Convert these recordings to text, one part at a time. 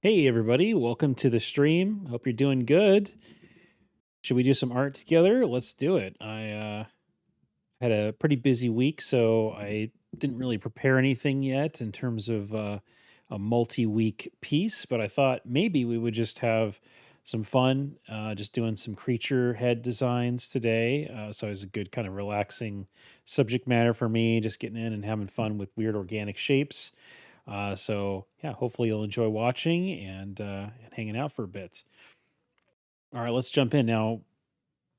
Hey everybody, welcome to the stream. Hope you're doing good. Should we do some art together? Let's do it. I had a pretty busy week, so I didn't really prepare anything yet in terms of a multi-week piece, but I thought maybe we would just have some fun just doing some creature head designs today. So it was a good kind of relaxing subject matter for me, just getting in and having fun with weird organic shapes. So yeah, hopefully you'll enjoy watching and hanging out for a bit. All right, let's jump in now.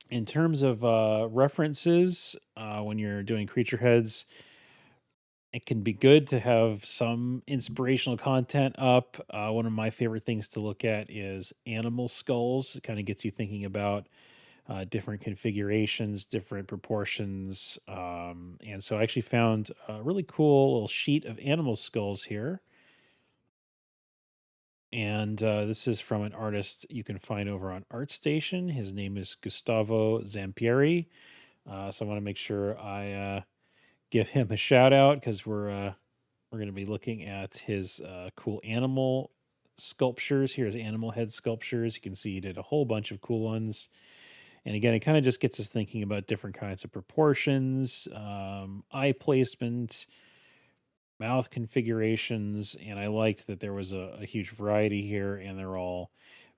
In terms of references, when you're doing creature heads, it can be good to have some inspirational content up. One of my favorite things to look at is animal skulls. It kind of gets you thinking about different configurations, different proportions. And so I actually found a really cool little sheet of animal skulls here. And this is from an artist you can find over on ArtStation. His name is Gustavo Zampieri. So I want to make sure I give him a shout out because we're going to be looking at his cool animal sculptures. Here's animal head sculptures. You can see he did a whole bunch of cool ones. And again, it kind of just gets us thinking about different kinds of proportions, eye placement, mouth configurations, and I liked that there was a huge variety here, and they're all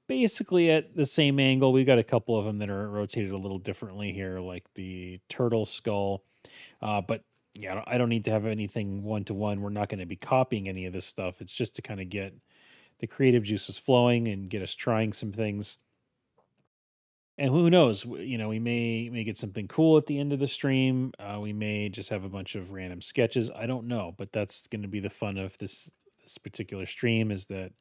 basically at the same angle. We've got a couple of them that are rotated a little differently here, like the turtle skull. But yeah, I don't need to have anything one to one. We're not going to be copying any of this stuff. It's just to kind of get the creative juices flowing and get us trying some things. And who knows? We may get something cool at the end of the stream. We may just have a bunch of random sketches. I don't know, but that's going to be the fun of this particular stream is that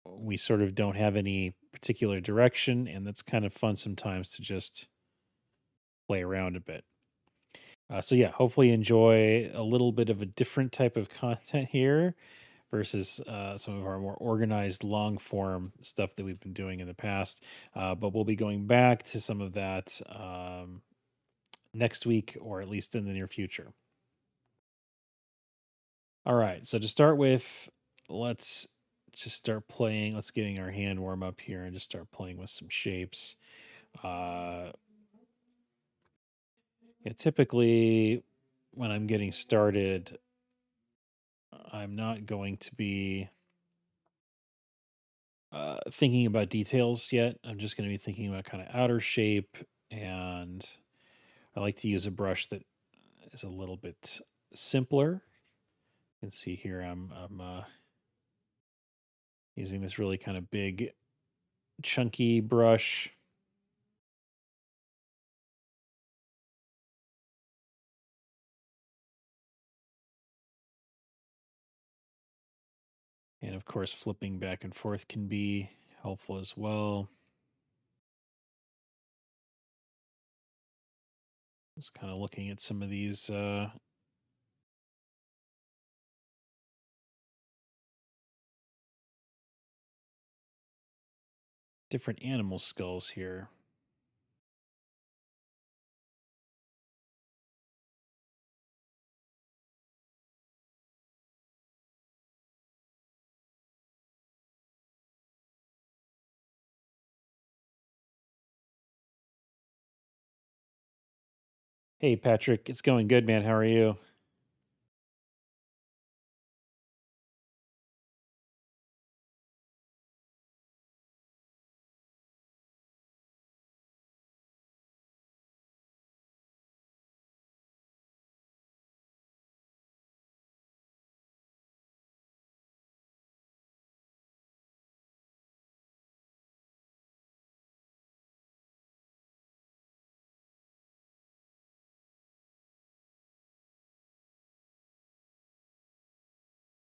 we sort of don't have any particular direction, and that's kind of fun sometimes to just play around a bit. So yeah, hopefully you enjoy a little bit of a different type of content here versus some of our more organized long form stuff that we've been doing in the past. But we'll be going back to some of that next week or at least in the near future. All right. So to start with, let's just start playing. Let's getting our hand warm up here and just start playing with some shapes. Uh, yeah, typically, when I'm getting started, I'm not going to be thinking about details yet. I'm just going to be thinking about kind of outer shape, and I like to use a brush that is a little bit simpler. You can see here I'm using this really kind of big, chunky brush. And of course, flipping back and forth can be helpful as well. Just kind of looking at some of these different animal skulls here. Hey, Patrick, it's going good, man. How are you?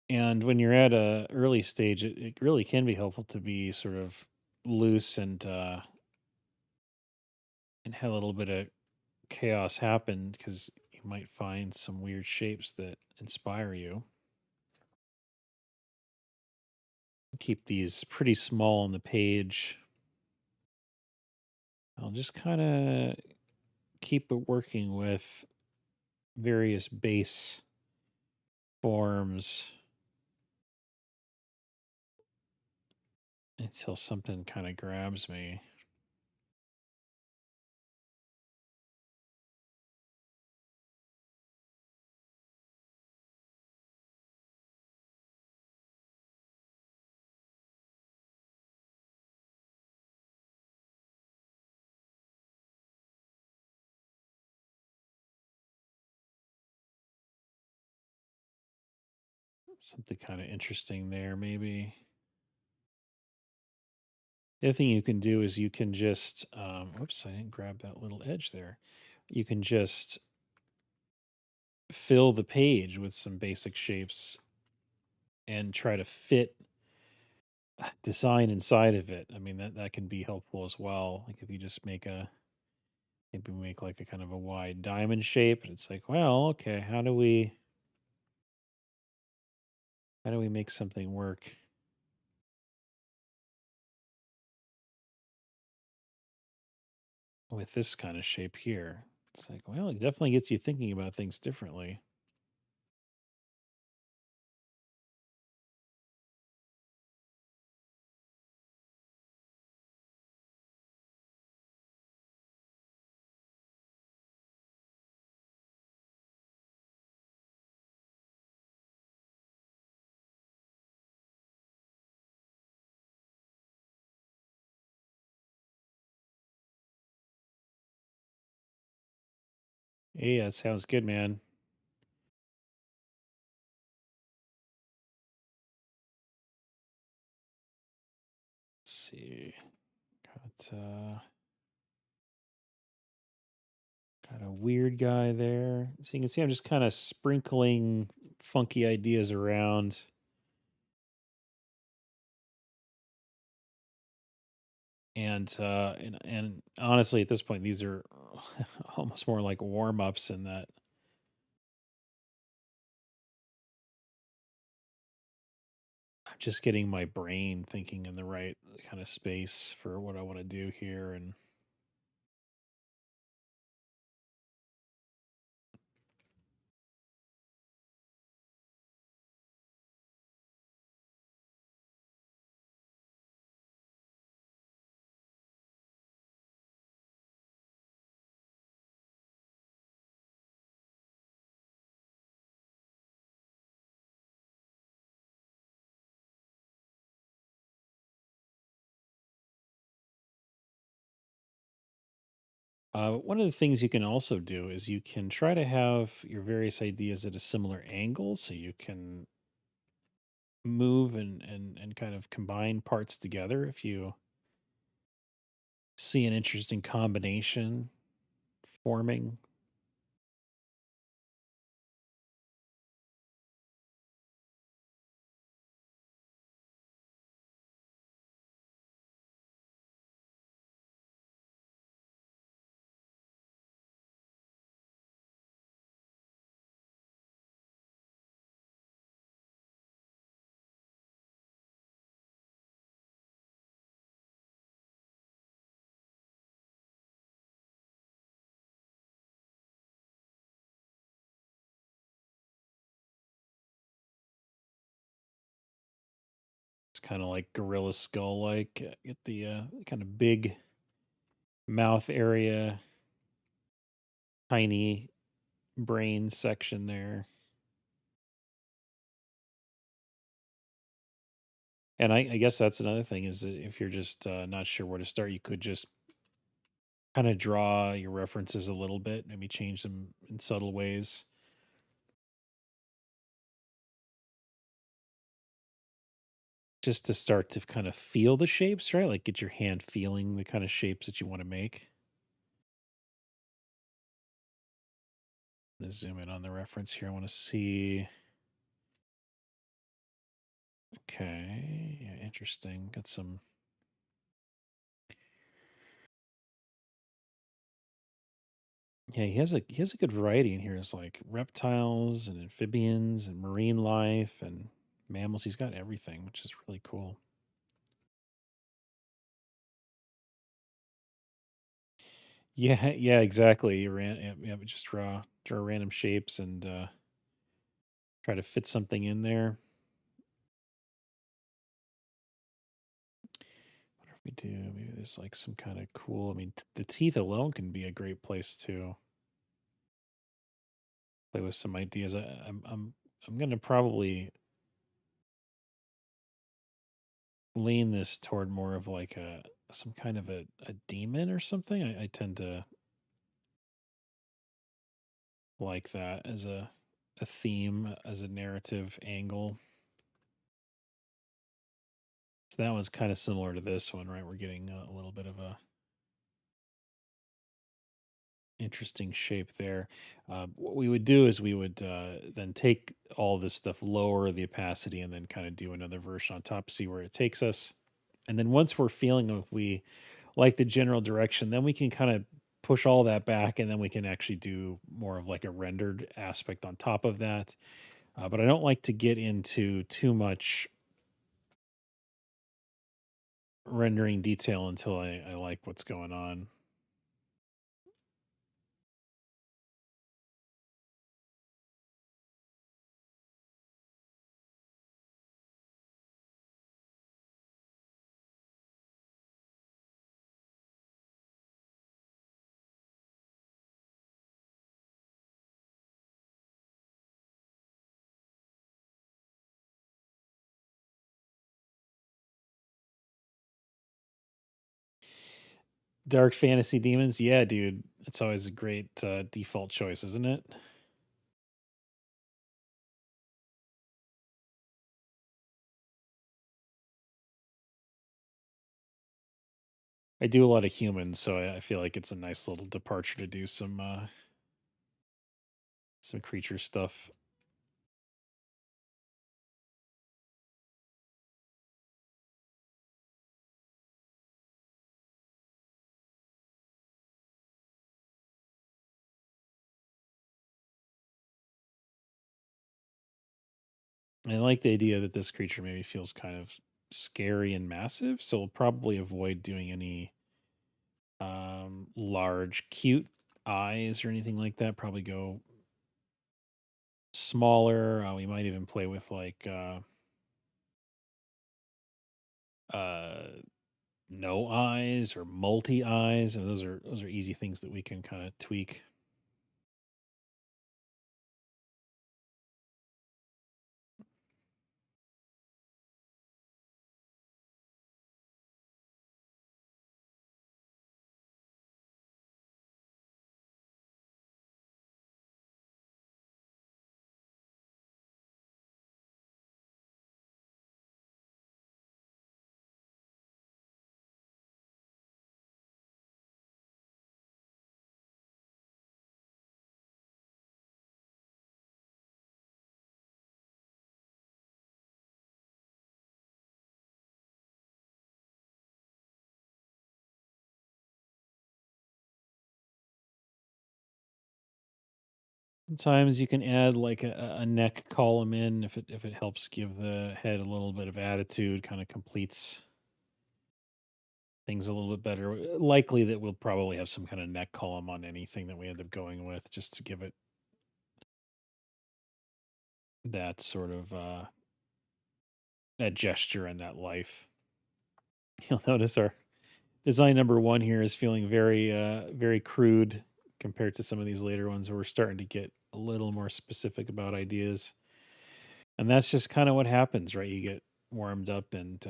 And when you're at a early stage, it really can be helpful to be sort of loose and have a little bit of chaos happen because you might find some weird shapes that inspire you. Keep these pretty small on the page. I'll just kind of keep it working with various base forms. until something kind of grabs me. Something kind of interesting there, maybe. The other thing you can do is you can just, whoops, I didn't grab that little edge there. You can just fill the page with some basic shapes and try to fit design inside of it. I mean, that can be helpful as well. Like if you just maybe make like a kind of a wide diamond shape, and it's like, well, okay, how do we make something work with this kind of shape here? It's like, well, it definitely gets you thinking about things differently. Yeah, that sounds good, man. Let's see. Got a weird guy there. So you can see I'm just kind of sprinkling funky ideas around. And honestly, at this point, these are almost more like warm ups in that I'm just getting my brain thinking in the right kind of space for what I want to do here. And one of the things you can also do is you can try to have your various ideas at a similar angle so you can move and kind of combine parts together if you see an interesting combination forming. It's kind of like gorilla skull like. Get the kind of big mouth area, tiny brain section there. And I guess that's another thing is that if you're just not sure where to start, you could just kind of draw your references a little bit, maybe change them in subtle ways, just to start to kind of feel the shapes, right? Like get your hand feeling the kind of shapes that you want to make. Let's zoom in on the reference here. I want to see. Okay, yeah, interesting. Got some. Yeah, he has a good variety in here. It's like reptiles and amphibians and marine life and mammals. He's got everything, which is really cool. Yeah, yeah, exactly. Yeah, just draw random shapes and try to fit something in there. We do. Maybe there's like some kind of cool. I mean, the teeth alone can be a great place to play with some ideas. I'm gonna probably lean this toward more of like a some kind of a demon or something. I tend to like that as a theme, as a narrative angle. So that one's kind of similar to this one, right? We're getting a little bit of a interesting shape there. What we would do is we would then take all this stuff, lower the opacity, and then kind of do another version on top, see where it takes us. And then once we're feeling if we like the general direction, then we can kind of push all that back, and then we can actually do more of like a rendered aspect on top of that. But I don't like to get into too much rendering detail until I like what's going on. Dark fantasy demons, yeah, dude, it's always a great default choice, isn't it? I do a lot of humans, so I feel like it's a nice little departure to do some creature stuff. I like the idea that this creature maybe feels kind of scary and massive, so we'll probably avoid doing any large, cute eyes or anything like that. Probably go smaller. We might even play with like uh no eyes or multi eyes, and those are easy things that we can kind of tweak. Sometimes you can add like a neck column in if it helps give the head a little bit of attitude, kind of completes things a little bit better. Likely that we'll probably have some kind of neck column on anything that we end up going with, just to give it that sort of that gesture and that life. You'll notice our design number one here is feeling very crude compared to some of these later ones where we're starting to get a little more specific about ideas. And that's just kind of what happens, right? You get warmed up and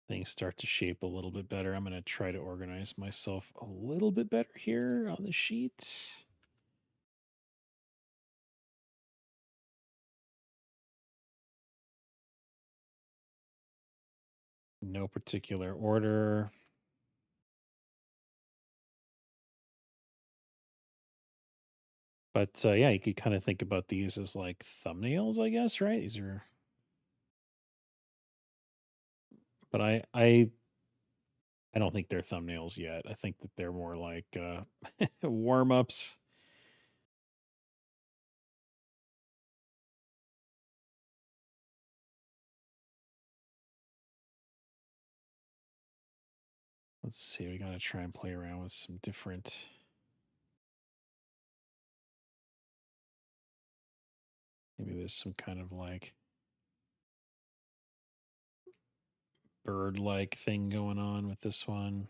things start to shape a little bit better. I'm going to try to organize myself a little bit better here on the sheet. No particular order. But yeah, you could kind of think about these as like thumbnails, I guess, right? These are, but I don't think they're thumbnails yet. I think that they're more like warm ups. Let's see. We got to try and play around with some different. Maybe there's some kind of like bird-like thing going on with this one.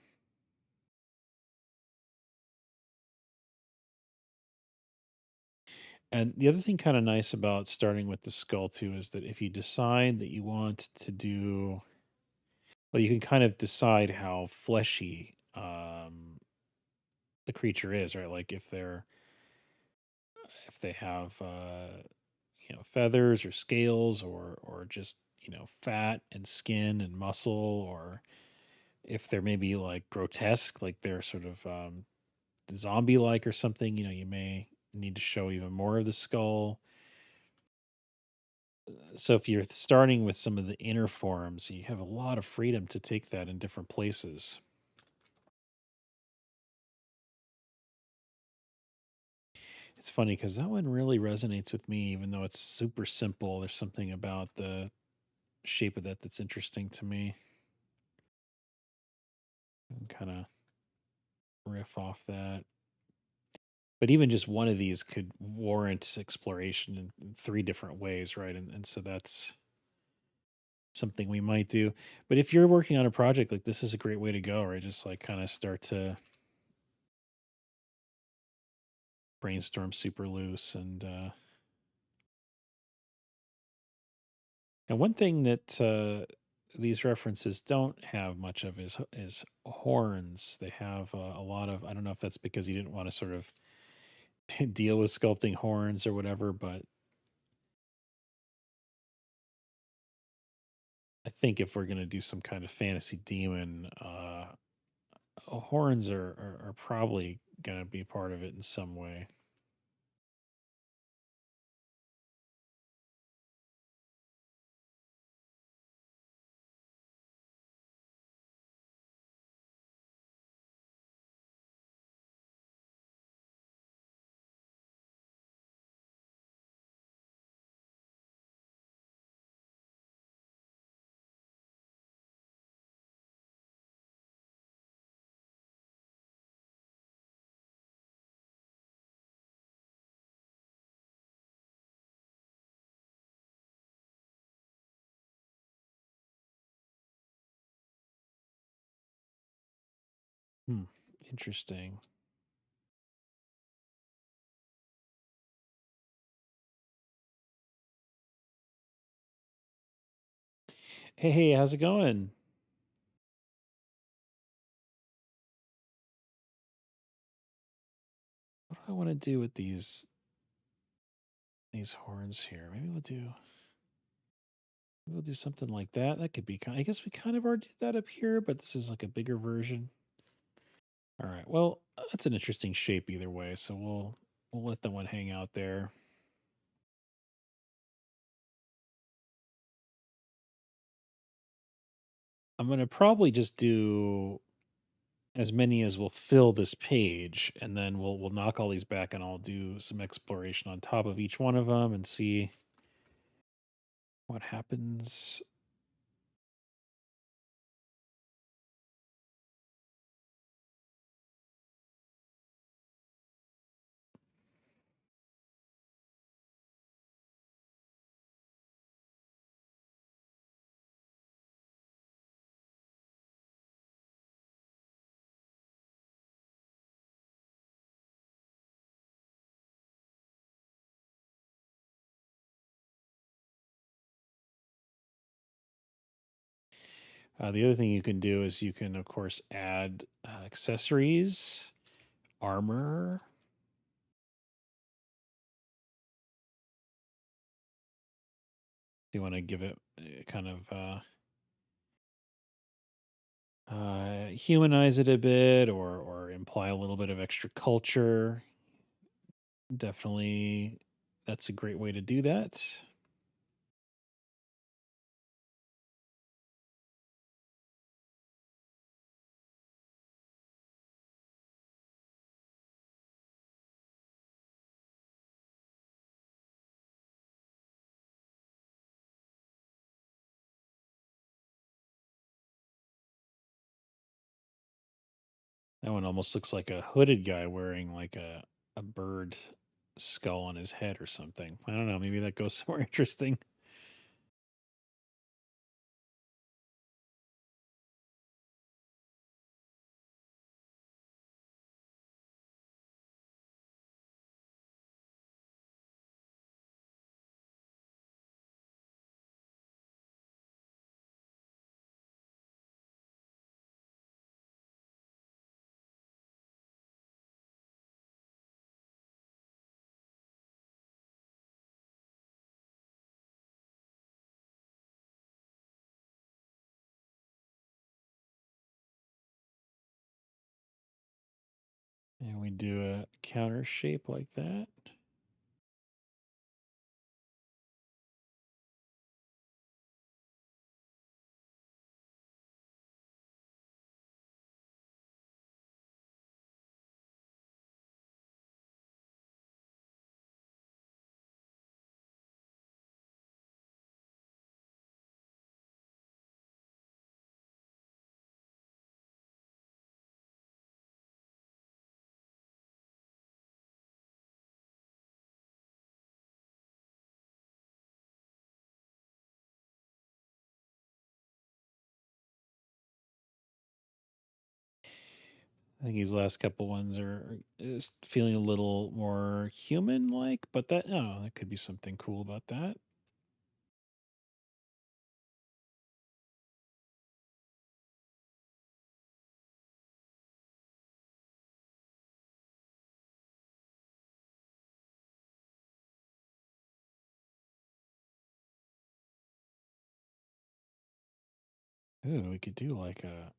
And the other thing kind of nice about starting with the skull too is that if you decide that you want to do, well, you can kind of decide how fleshy the creature is, right? Like if they have feathers or scales or just fat and skin and muscle, or if they're maybe like grotesque, like they're sort of zombie like or something, you may need to show even more of the skull. So if you're starting with some of the inner forms, you have a lot of freedom to take that in different places. It's funny because that one really resonates with me, even though it's super simple. There's something about the shape of that that's interesting to me. And kind of riff off that. But even just one of these could warrant exploration in three different ways, right? And so that's something we might do. But if you're working on a project, like this is a great way to go, right? Just like kind of start to brainstorm super loose. And one thing that these references don't have much of is horns. They have a lot of, I don't know if that's because you didn't want to sort of deal with sculpting horns or whatever, but I think if we're going to do some kind of fantasy demon, horns are probably going to be part of it in some way. Hmm. Interesting. Hey, how's it going? What do I want to do with these horns here? Maybe we'll do something like that. That could be kind. I guess we kind of already did that up here, but this is like a bigger version. All right. Well, that's an interesting shape either way. So we'll let that one hang out there. I'm gonna probably just do as many as will fill this page, and then we'll knock all these back, and I'll do some exploration on top of each one of them and see what happens. The other thing you can do is you can, of course, add accessories, armor. You want to give it kind of humanize it a bit, or imply a little bit of extra culture. Definitely, that's a great way to do that. That one almost looks like a hooded guy wearing like a bird skull on his head or something. I don't know. Maybe that goes somewhere interesting. And we do a counter shape like that. I think these last couple ones are is feeling a little more human like, but that I don't know, that could be something cool about that. Ooh, we could do like a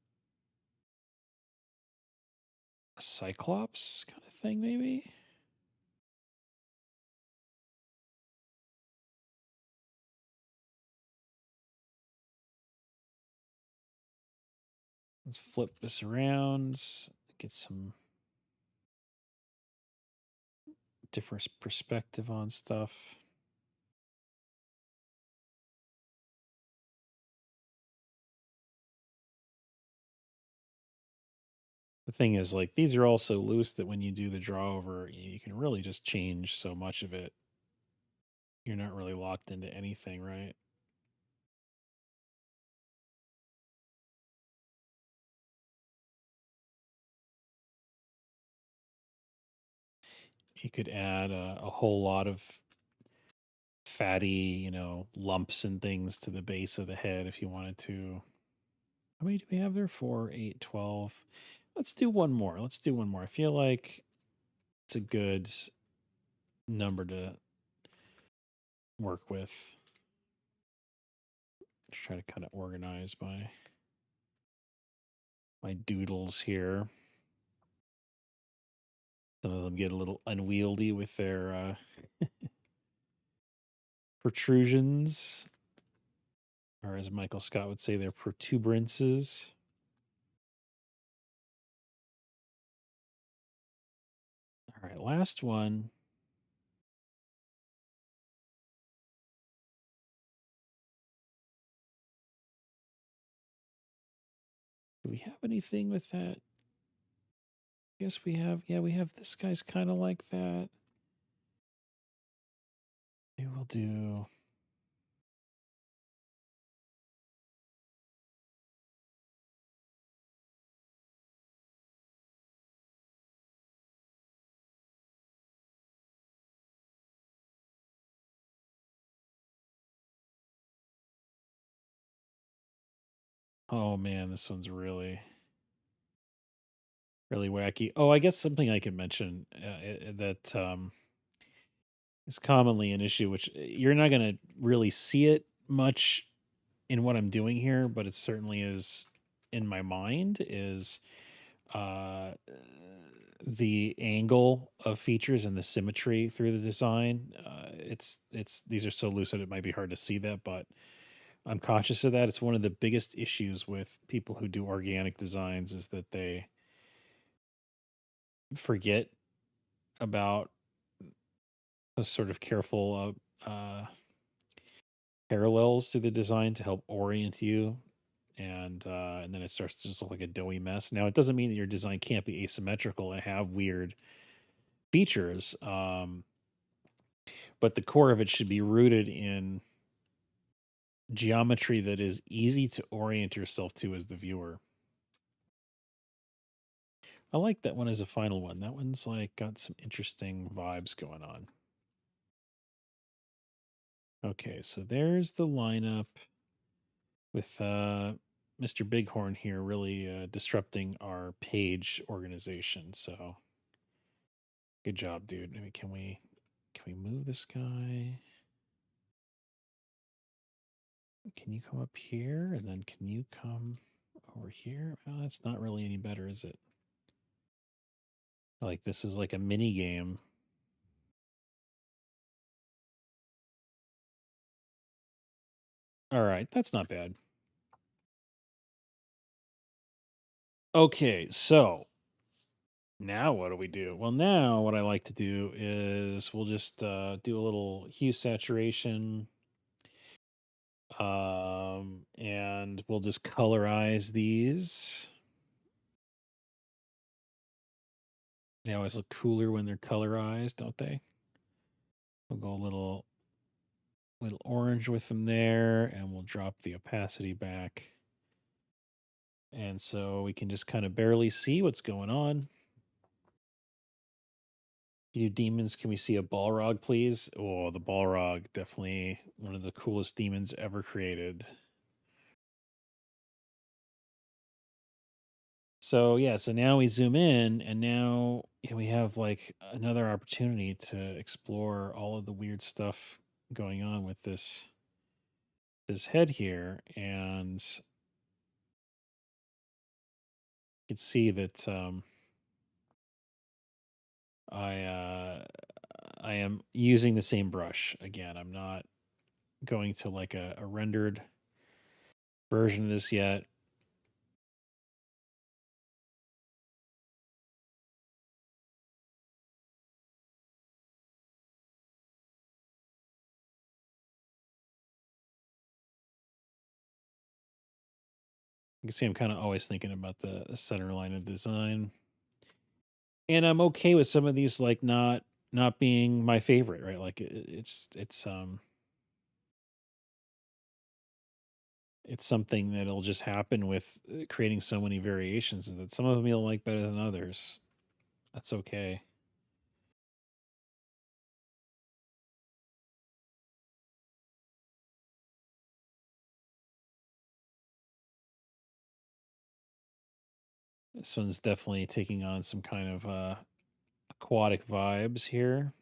Cyclops kind of thing, maybe. Let's flip this around, get some different perspective on stuff. The thing is, like, these are all so loose that when you do the draw over, you can really just change so much of it. You're not really locked into anything, right? You could add a whole lot of fatty, lumps and things to the base of the head if you wanted to. How many do we have there? 4, 8, 12. Let's do one more. Let's do one more. I feel like it's a good number to work with. Just try to kind of organize my doodles here. Some of them get a little unwieldy with their protrusions, or as Michael Scott would say, their protuberances. All right, last one. Do we have anything with that? Yes, we have. Yeah, we have. This guy's kind of like that. Maybe we'll do. Oh man, this one's really wacky. Oh, I guess something I can mention that is commonly an issue, which you're not going to really see it much in what I'm doing here, but it certainly is in my mind. Is uh, the angle of features and the symmetry through the design. It's these are so loose that it might be hard to see that, but I'm conscious of that. It's one of the biggest issues with people who do organic designs is that they forget about a sort of careful parallels to the design to help orient you, and then it starts to just look like a doughy mess. Now, it doesn't mean that your design can't be asymmetrical and have weird features, but the core of it should be rooted in geometry that is easy to orient yourself to as the viewer. I like that one as a final one. That one's like got some interesting vibes going on. Okay, so there's the lineup with Mr. Bighorn here really disrupting our page organization. So good job, dude. Maybe can we move this guy? Can you come up here? And then can you come over here? Well, that's not really any better, is it? Like this is like a mini game. All right, that's not bad. Okay, so now what do we do? Well, now what I like to do is we'll just do a little hue saturation, and we'll just colorize these. They always look cooler when they're colorized, don't they? We'll go a little orange with them there, and we'll drop the opacity back. And so we can just kind of barely see what's going on. You demons, can we see a Balrog, please? Oh, the Balrog, definitely one of the coolest demons ever created. So yeah, so now we zoom in, and now we have like another opportunity to explore all of the weird stuff going on with this head here, and you can see that I I am using the same brush again. I'm not going to like a rendered version of this yet. You can see I'm kind of always thinking about the center line of design. And I'm okay with some of these like not being my favorite, right? Like it's something that'll just happen with creating so many variations, is that some of them you'll like better than others. That's okay. This one's definitely taking on some kind of aquatic vibes here.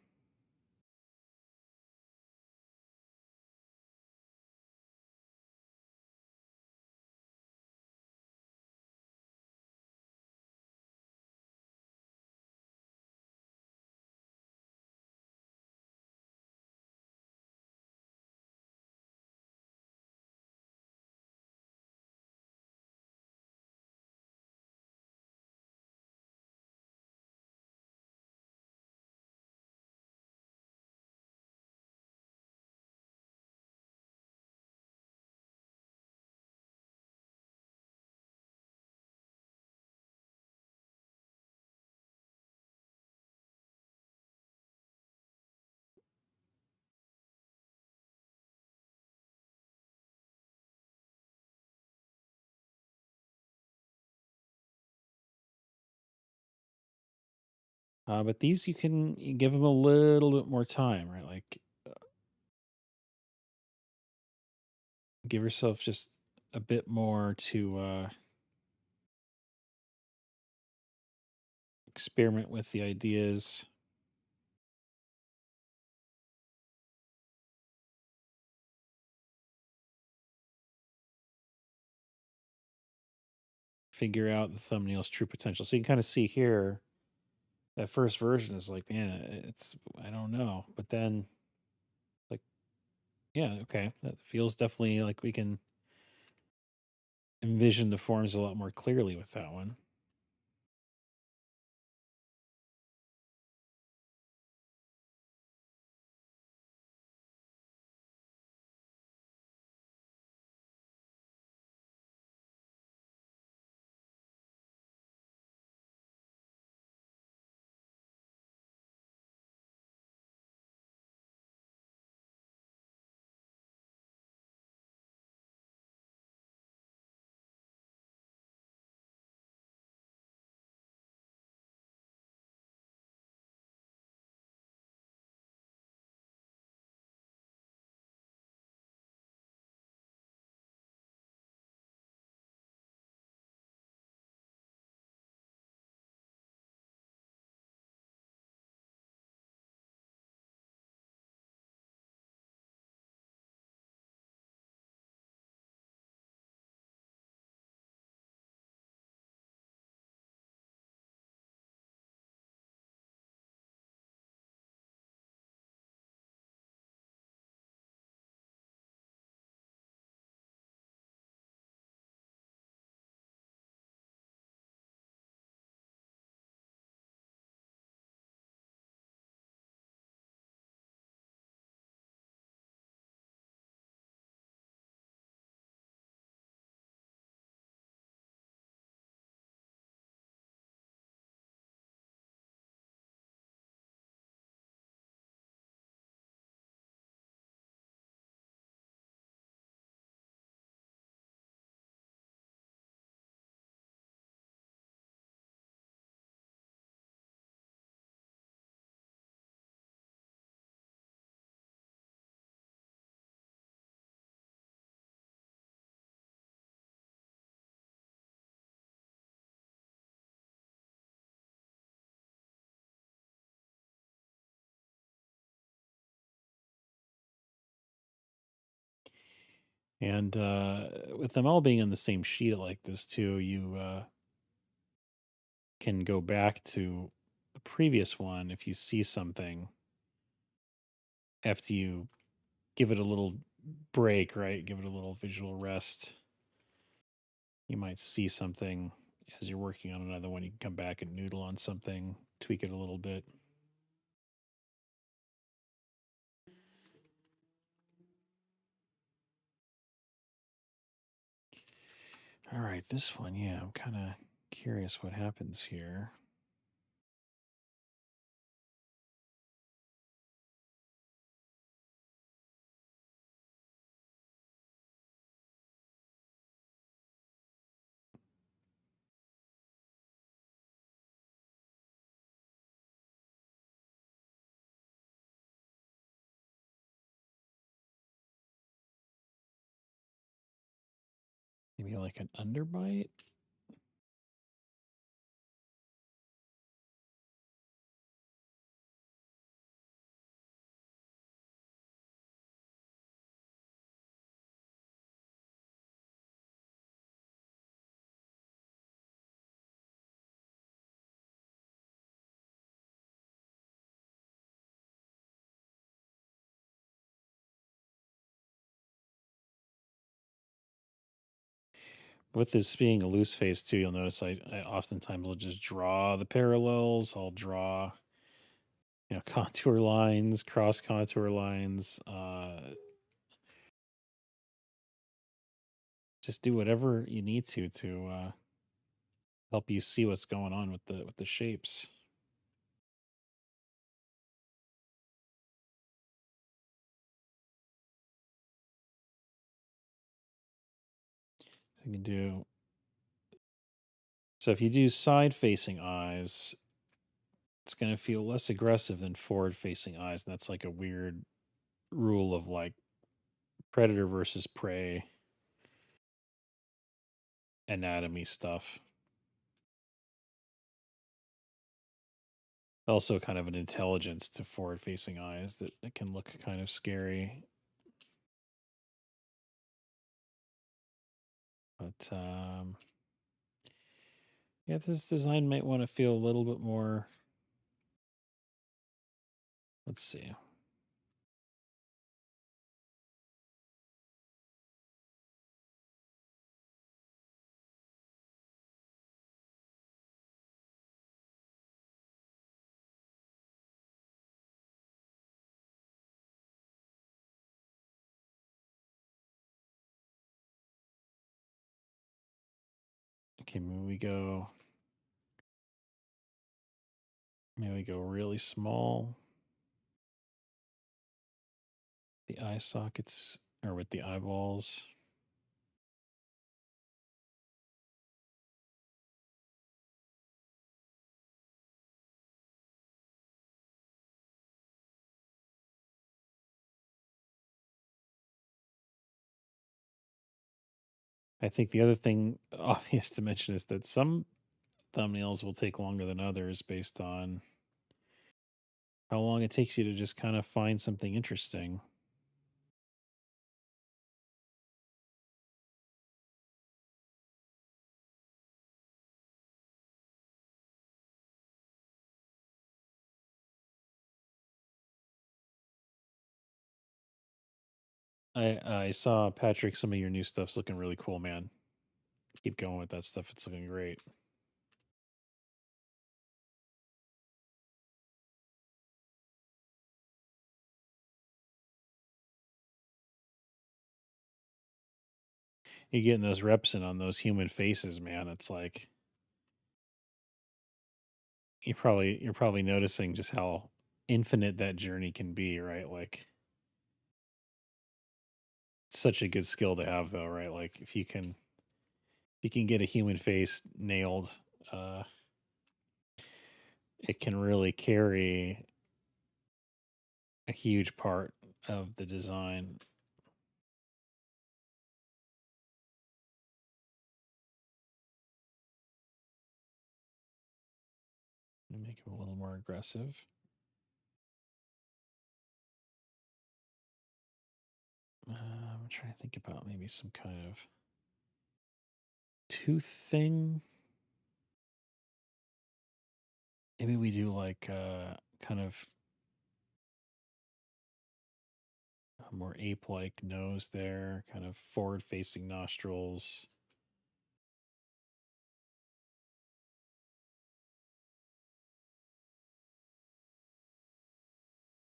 But these you give them a little bit more time, right? Like give yourself just a bit more to experiment with the ideas. Figure out the thumbnail's true potential. So you can kind of see here that first version is like, man, it's I don't know, but then like, yeah, okay, that feels definitely like we can envision the forms a lot more clearly with that one. And with them all being on the same sheet like this too, you can go back to a previous one if you see something after you give it a little break, right? Give it a little visual rest. You might see something as you're working on another one. You can come back and noodle on something, tweak it a little bit. All right, this one, yeah, I'm kind of curious what happens here. Maybe like an underbite? With this being a loose face too, you'll notice I oftentimes will just draw the parallels. I'll draw, contour lines, cross contour lines, just do whatever you need to help you see what's going on with the shapes. So you can do so if you do side facing eyes, it's going to feel less aggressive than forward facing eyes. And that's like a weird rule of like predator versus prey anatomy stuff. Also, kind of an intelligence to forward facing eyes that can look kind of scary. But yeah, this design might want to feel a little bit more. Let's see. Okay, maybe we go really small. The eye sockets or with the eyeballs. I think the other thing obvious to mention is that some thumbnails will take longer than others based on how long it takes you to just kind of find something interesting. I saw Patrick. Some of your new stuff's looking really cool, man. Keep going with that stuff. It's looking great. You're getting those reps in on those human faces, man. It's like you're probably noticing just how infinite that journey can be, right? Like it's such a good skill to have, though, right? Like if you can get a human face nailed, uh, it can really carry a huge part of the design. Make him a little more aggressive. I'm trying to think about maybe some kind of tooth thing. Maybe we do like kind of a more ape-like nose there, kind of forward-facing nostrils.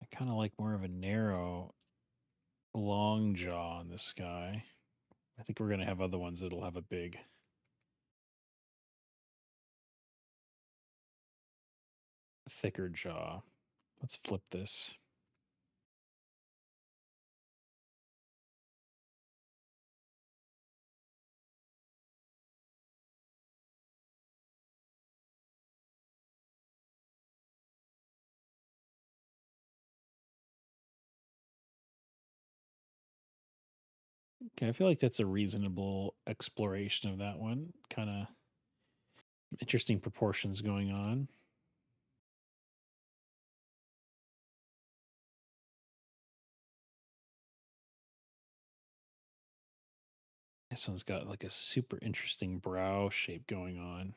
I kind of like more of a narrow, long jaw on this guy. I think we're gonna have other ones that'll have a big, thicker jaw. Let's flip this. Okay, I feel like that's a reasonable exploration of that one. Kind of interesting proportions going on. This one's got like a super interesting brow shape going on.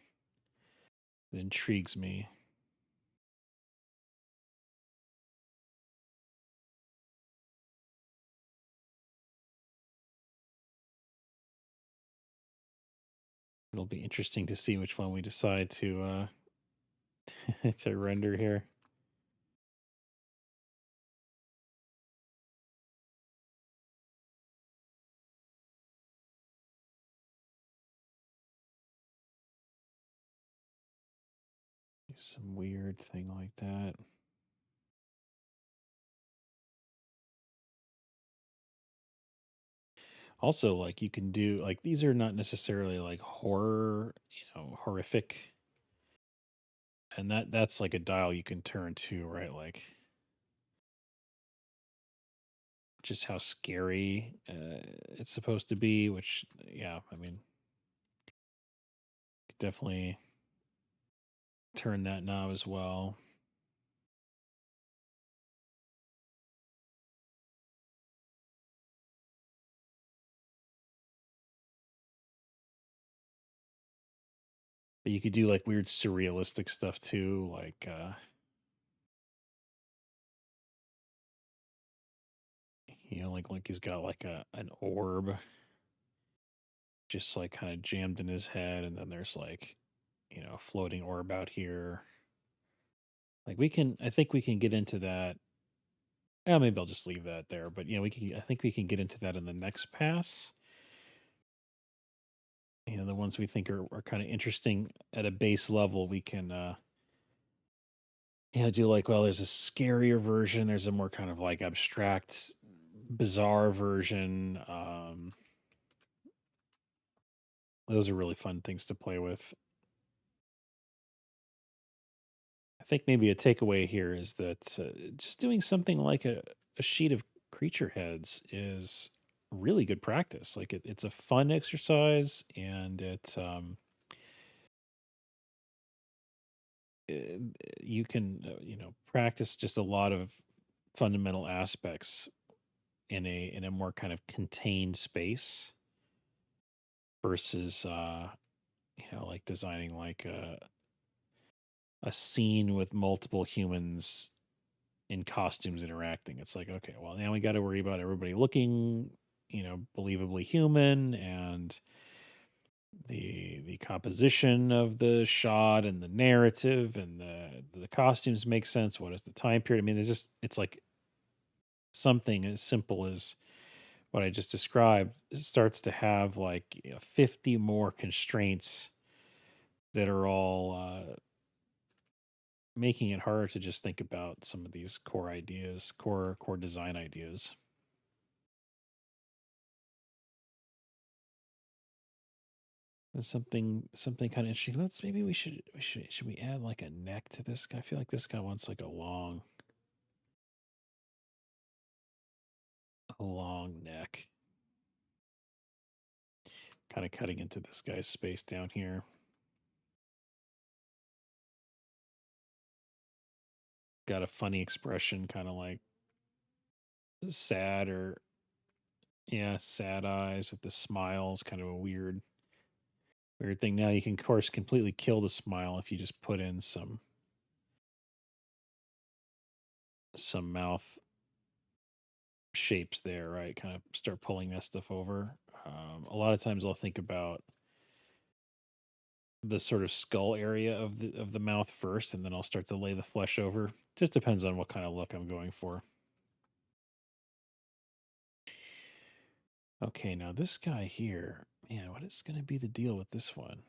It intrigues me. It'll be interesting to see which one we decide to to render here. Do some weird thing like that. Also, like you can do like these are not necessarily like horror, horrific, and that's like a dial you can turn to, right? Like just how scary it's supposed to be. Which, yeah, I mean, definitely turn that knob as well. But you could do like weird surrealistic stuff too, like like he's got like an orb just like kind of jammed in his head, and then there's like a floating orb out here. Like I think we can get into that. Yeah, maybe I'll just leave that there. But I think we can get into that in the next pass. The ones we think are kind of interesting at a base level, we can do like, well, there's a scarier version, there's a more kind of like abstract, bizarre version. Those are really fun things to play with. I think maybe a takeaway here is that just doing something like a sheet of creature heads is really good practice. Like it's a fun exercise, and uh, you can practice just a lot of fundamental aspects in a more kind of contained space versus like designing like a scene with multiple humans in costumes interacting. It's like, okay, well, now we got to worry about everybody looking, believably human, and the composition of the shot and the narrative and the costumes make sense. What is the time period? I mean, it's like something as simple as what I just described starts to have like 50 more constraints that are all making it harder to just think about some of these core ideas, core design ideas. There's something kind of interesting. Let's maybe should we add like a neck to this guy? I feel like this guy wants like a long neck, kind of cutting into this guy's space down here. Got a funny expression, kind of like sad or Yeah, sad eyes with the smiles, kind of a weird thing. Now you can, of course, completely kill the smile if you just put in some mouth shapes there, right? Kind of start pulling that stuff over. A lot of times I'll think about the sort of skull area of the mouth first, and then I'll start to lay the flesh over. Just depends on what kind of look I'm going for. Okay, now this guy here, man, what is going to be the deal with this one?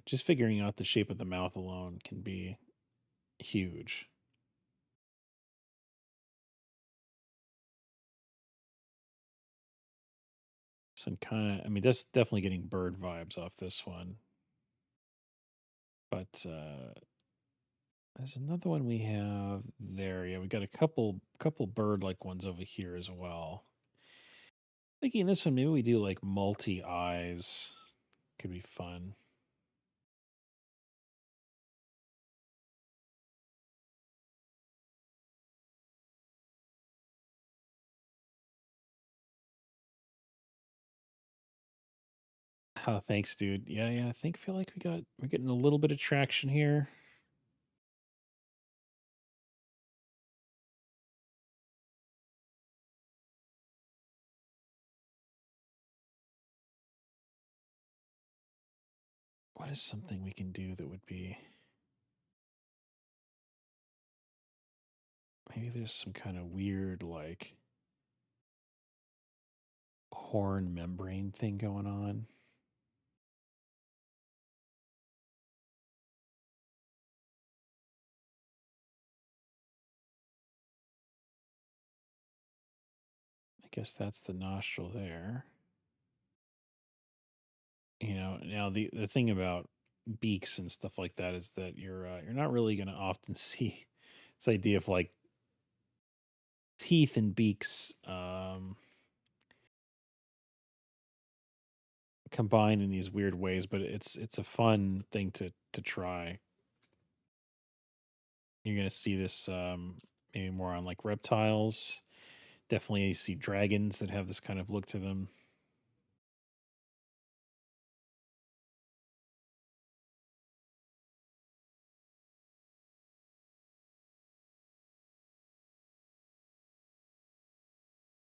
Just figuring out the shape of the mouth alone can be huge. So I'm kind of, I mean, that's definitely getting bird vibes off this one. But there's another one we have there. Yeah, we got a couple bird like ones over here as well. Thinking this one, maybe we do like multi eyes. Could be fun. Oh, thanks, dude. Yeah, yeah. I think feel like we're getting a little bit of traction here. What is something we can do that would be maybe there's some kind of weird like horn membrane thing going on. I guess that's the nostril there. Now the thing about beaks and stuff like that is that you're not really going to often see this idea of like teeth and beaks combined in these weird ways, but it's a fun thing to try. You're going to see this maybe more on like reptiles. Definitely you see dragons that have this kind of look to them.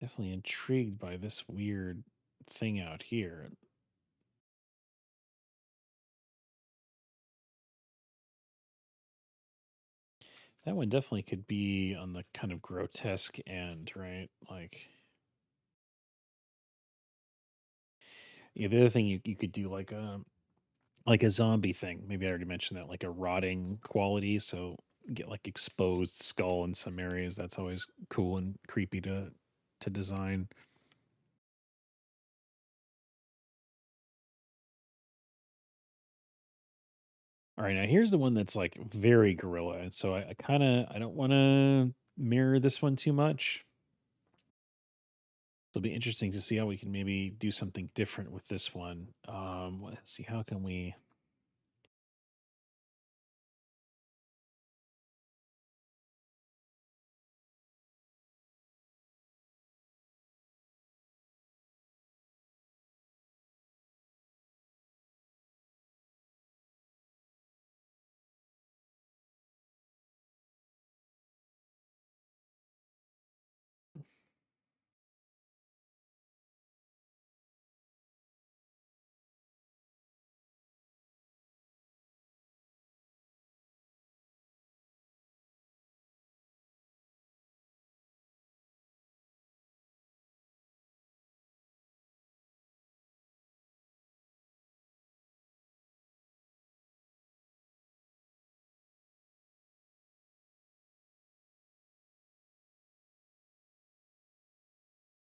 Definitely intrigued by this weird thing out here. That one definitely could be on the kind of grotesque end, right? Like, yeah, the other thing you could do like a zombie thing. Maybe I already mentioned that, like a rotting quality. So get like exposed skull in some areas. That's always cool and creepy to design. All right, now here's the one that's like very gorilla, and so I kind of I don't want to mirror this one too much. It'll be interesting to see how we can maybe do something different with this one. Let's see, how can we?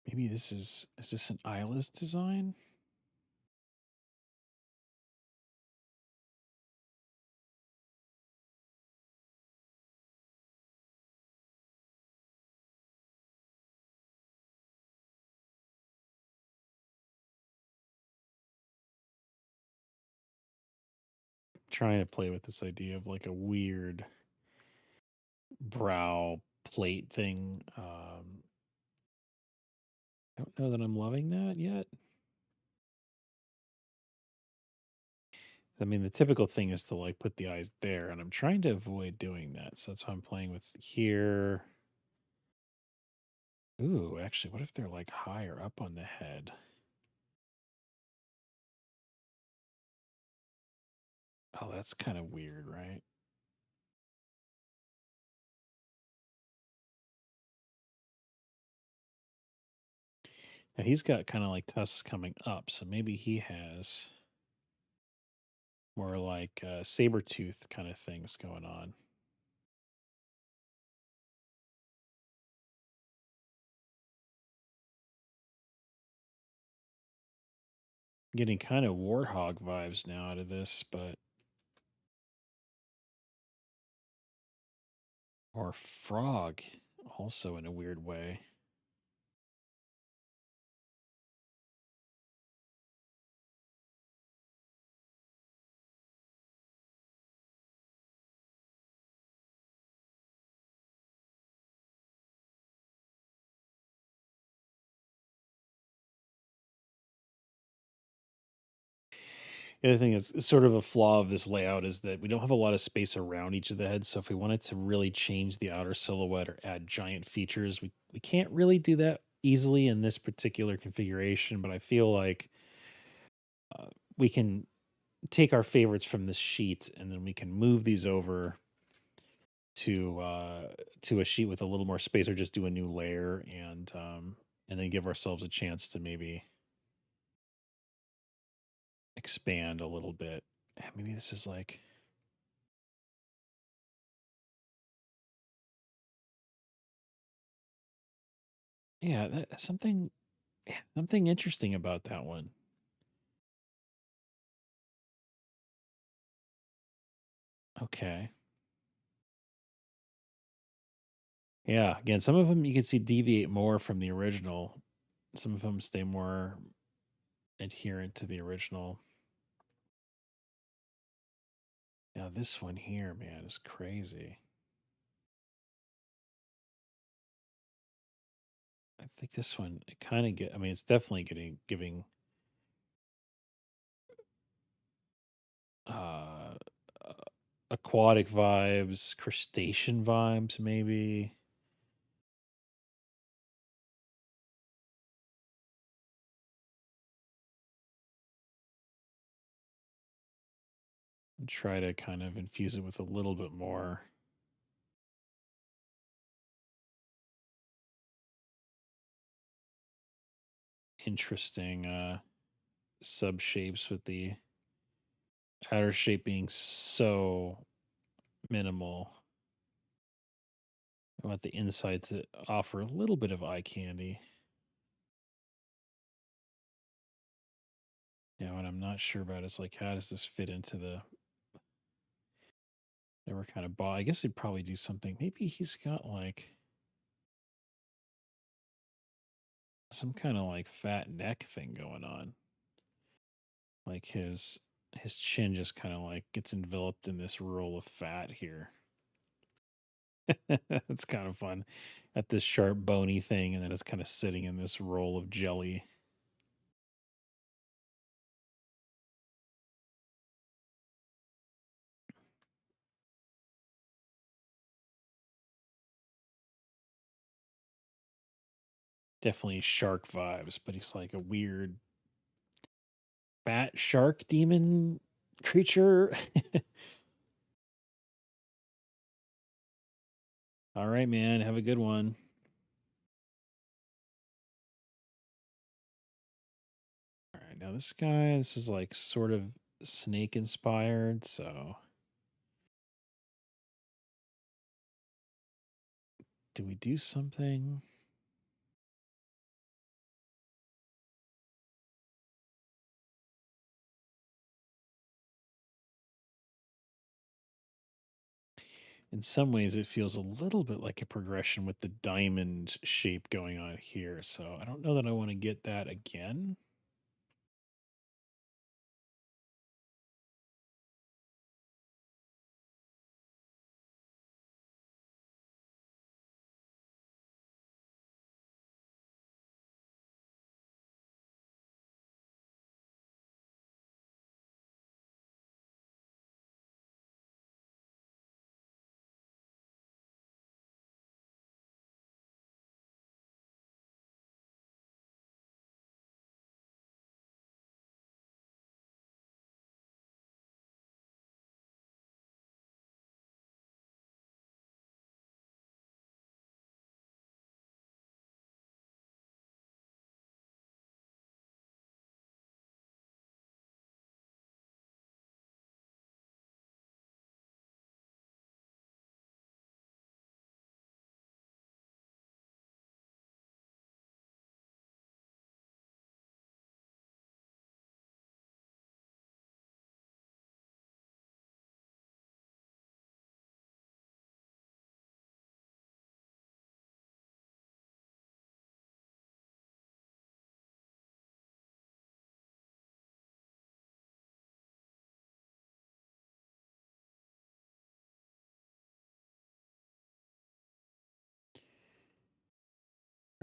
Maybe this is this an eyeless design? trying to play with this idea of like a weird brow plate thing. I don't know that I'm loving that yet. I mean, the typical thing is to like put the eyes there, and I'm trying to avoid doing that. So that's why I'm playing with here. Ooh, actually, what if they're like higher up on the head? Oh, that's kind of weird, right? Now he's got kind of like tusks coming up, so maybe he has more like saber tooth kind of things going on. Getting kind of warthog vibes now out of this, but or frog also in a weird way. The other thing is sort of a flaw of this layout is that we don't have a lot of space around each of the heads. So if we wanted to really change the outer silhouette or add giant features, we can't really do that easily in this particular configuration. But I feel like we can take our favorites from this sheet and then we can move these over to a sheet with a little more space, or just do a new layer and then give ourselves a chance to maybe expand a little bit. Maybe this is like, yeah, something interesting about that one. Okay. Yeah, again, some of them you can see deviate more from the original. Some of them stay more adherent to the original. Now this one here, man, is crazy. I think this one it kind of get. I mean, it's definitely giving uh, uh aquatic vibes, crustacean vibes, maybe. And try to kind of infuse it with a little bit more interesting sub shapes, with the outer shape being so minimal. I want the inside to offer a little bit of eye candy. Yeah, what I'm not sure about is like, how does this fit into the never kind of ball? I guess he'd probably do something. Maybe he's got like some kind of like fat neck thing going on. Like his chin just kind of like gets enveloped in this roll of fat here. It's kind of fun. At this sharp bony thing, and then it's kind of sitting in this roll of jelly. Definitely shark vibes, but he's like a weird fat shark demon creature. All right, man. Have a good one. All right, now this is like sort of snake inspired. So, do we do something? In some ways, it feels a little bit like a progression with the diamond shape going on here. So, I don't know that I want to get that again.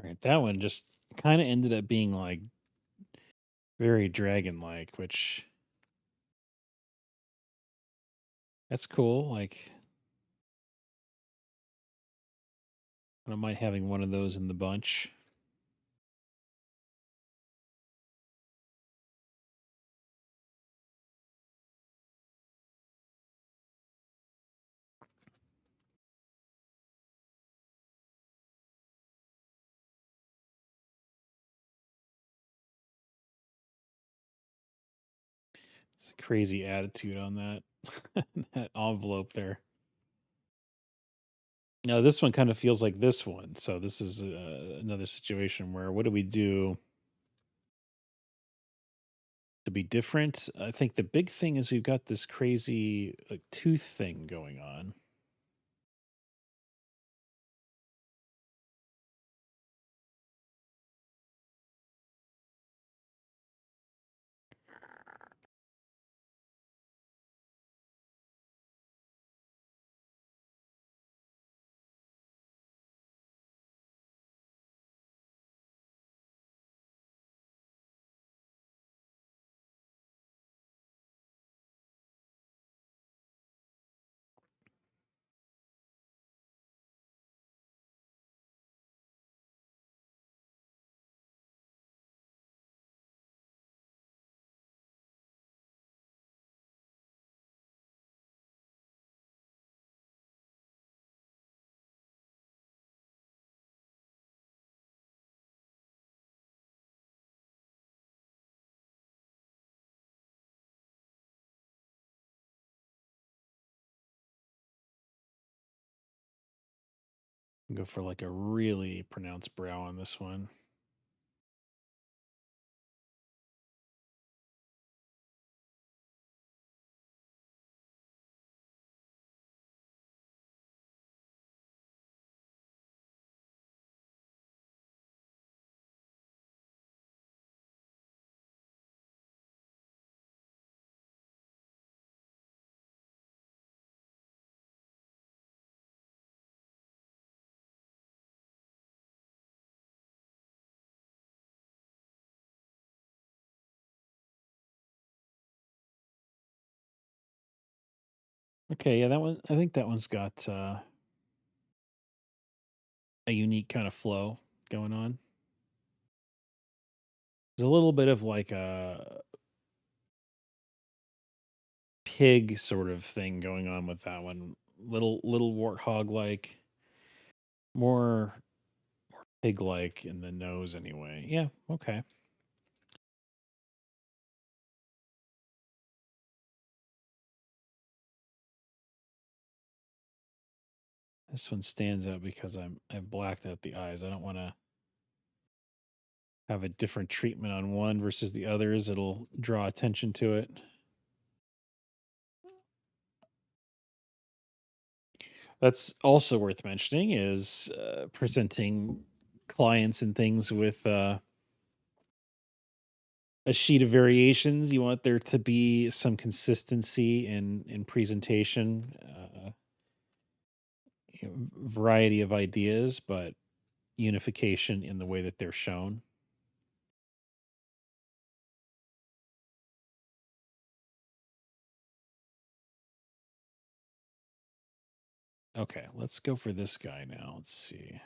Right, that one just kind of ended up being like very dragon like, which that's cool. Like, I don't mind having one of those in the bunch. It's a crazy attitude on that that envelope there. Now this one kind of feels like this one. So this is another situation where what do we do to be different? I think the big thing is we've got this crazy like tooth thing going on. Go for like a really pronounced brow on this one. Okay, yeah, that one I think that one's got a unique kind of flow going on. There's a little bit of like a pig sort of thing going on with that one. Little warthog like, more pig like in the nose anyway. Yeah, okay. This one stands out because I've blacked out the eyes. I don't want to have a different treatment on one versus the others. It'll draw attention to it. That's also worth mentioning is presenting clients and things with a sheet of variations. You want there to be some consistency in presentation, variety of ideas, but unification in the way that they're shown. Okay, let's go for this guy now. Let's see.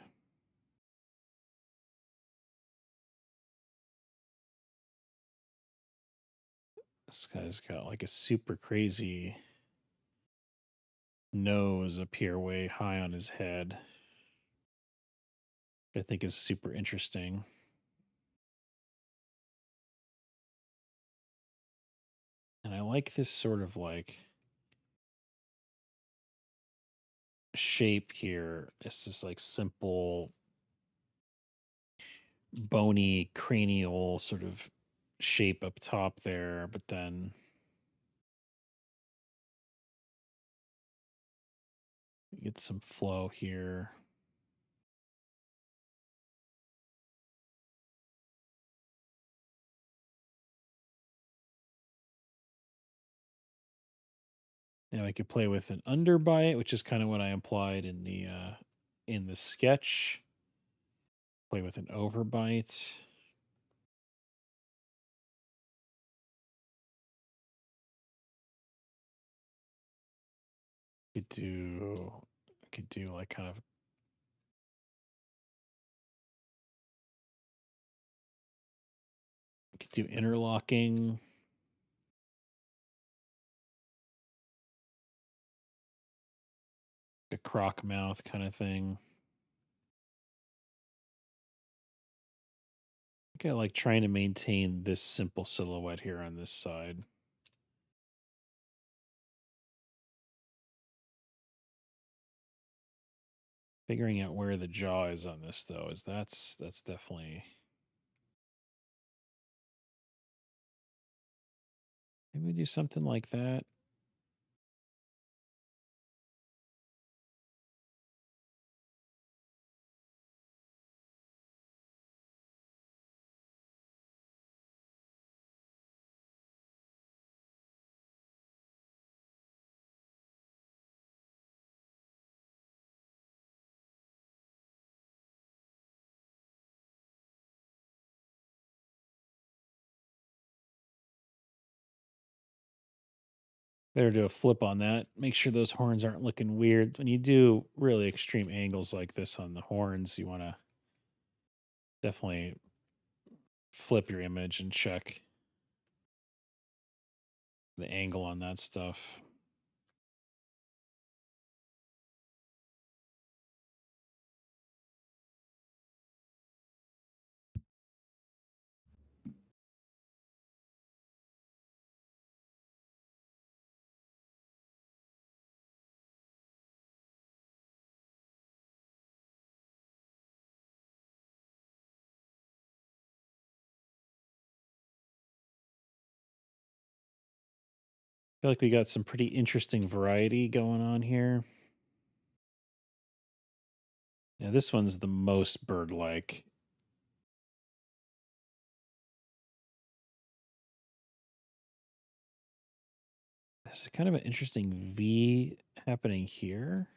This guy's got like a super crazy nose up here way high on his head. I think is super interesting. And I like this sort of like shape here. It's just like simple, bony, cranial sort of shape up top there, but then you get some flow here. Now I could play with an underbite, which is kind of what I implied in the sketch. Play with an overbite. Could do like kind of could do interlocking. A croc mouth kind of thing. I think I like trying to maintain this simple silhouette here on this side. Figuring out where the jaw is on this though is that's definitely. Maybe we do something like that. Better do a flip on that. Make sure those horns aren't looking weird. When you do really extreme angles like this on the horns, you want to definitely flip your image and check the angle on that stuff. I feel like we got some pretty interesting variety going on here. Yeah, this one's the most bird-like. There's kind of an interesting V happening here.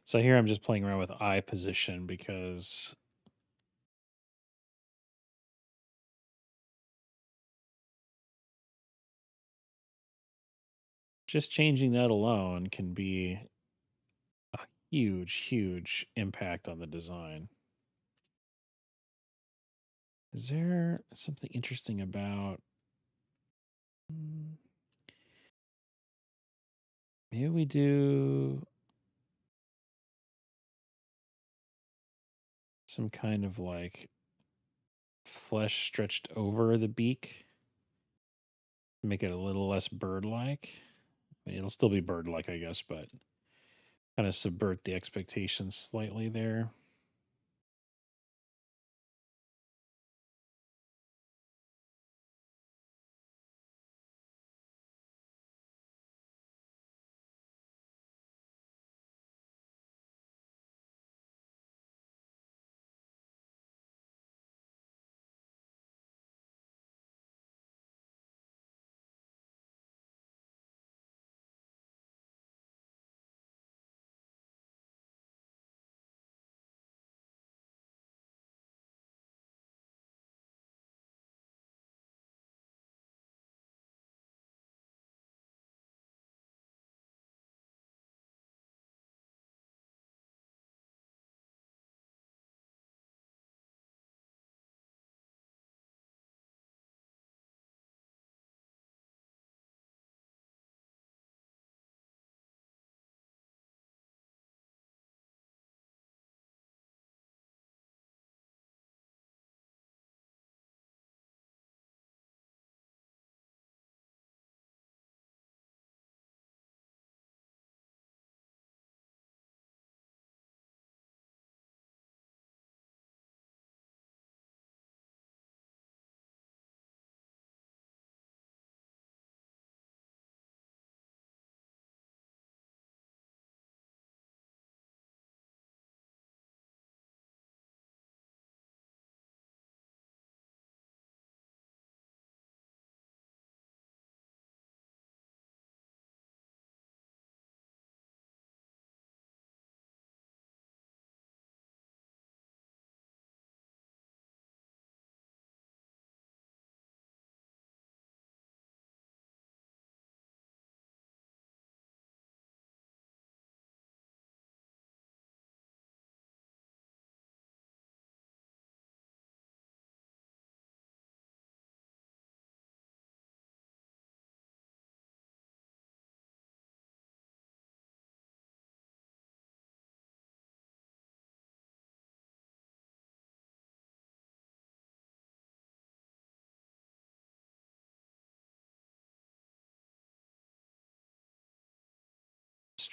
So here I'm just playing around with eye position because just changing that alone can be a huge impact on the design. Is there something interesting about maybe we do some kind of like flesh stretched over the beak, make it a little less bird-like. I mean, it'll still be bird-like, I guess, but kind of subvert the expectations slightly there.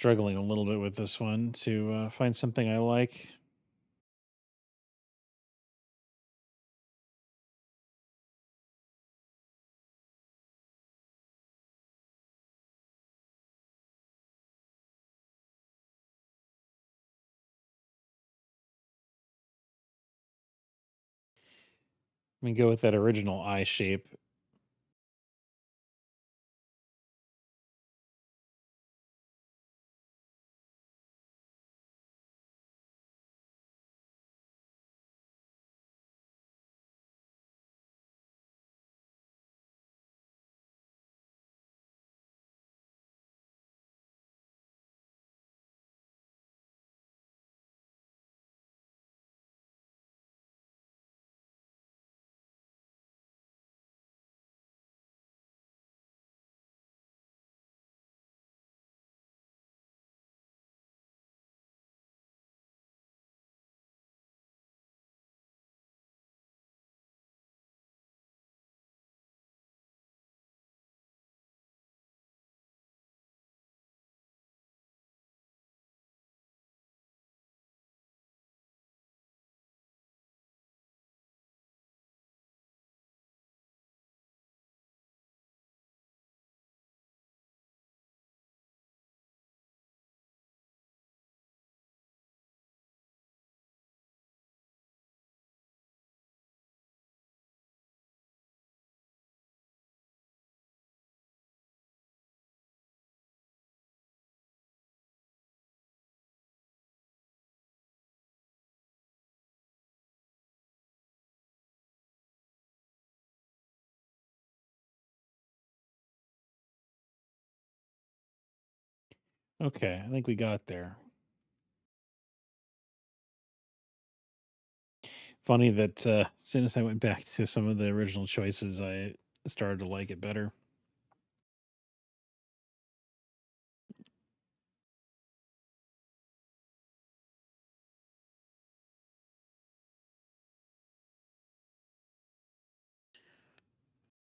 struggling a little bit with this one to find something I like. Let me go with that original eye shape. Okay, I think we got there. Funny that as soon as I went back to some of the original choices, I started to like it better.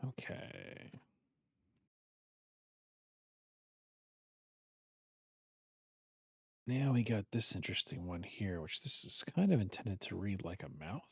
Okay. Now we got this interesting one here, which this is kind of intended to read like a mouth.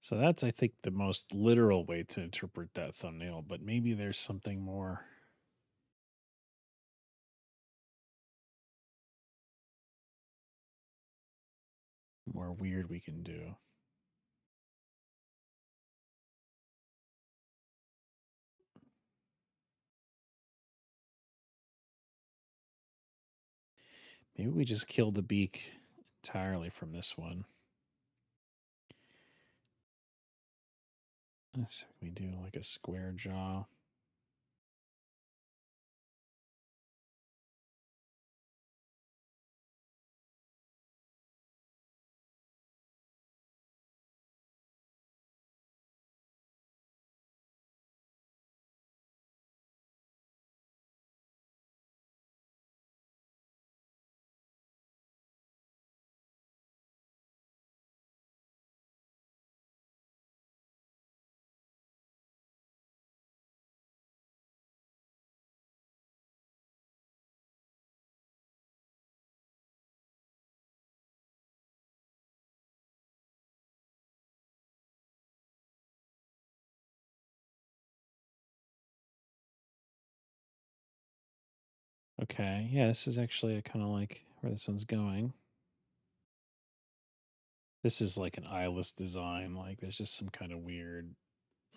So that's, I think, the most literal way to interpret that thumbnail, but maybe there's something more weird we can do. Maybe we just kill the beak entirely from this one. So we do like a square jaw. Okay, yeah, this is actually kind of like where this one's going. This is like an eyeless design. Like there's just some kind of weird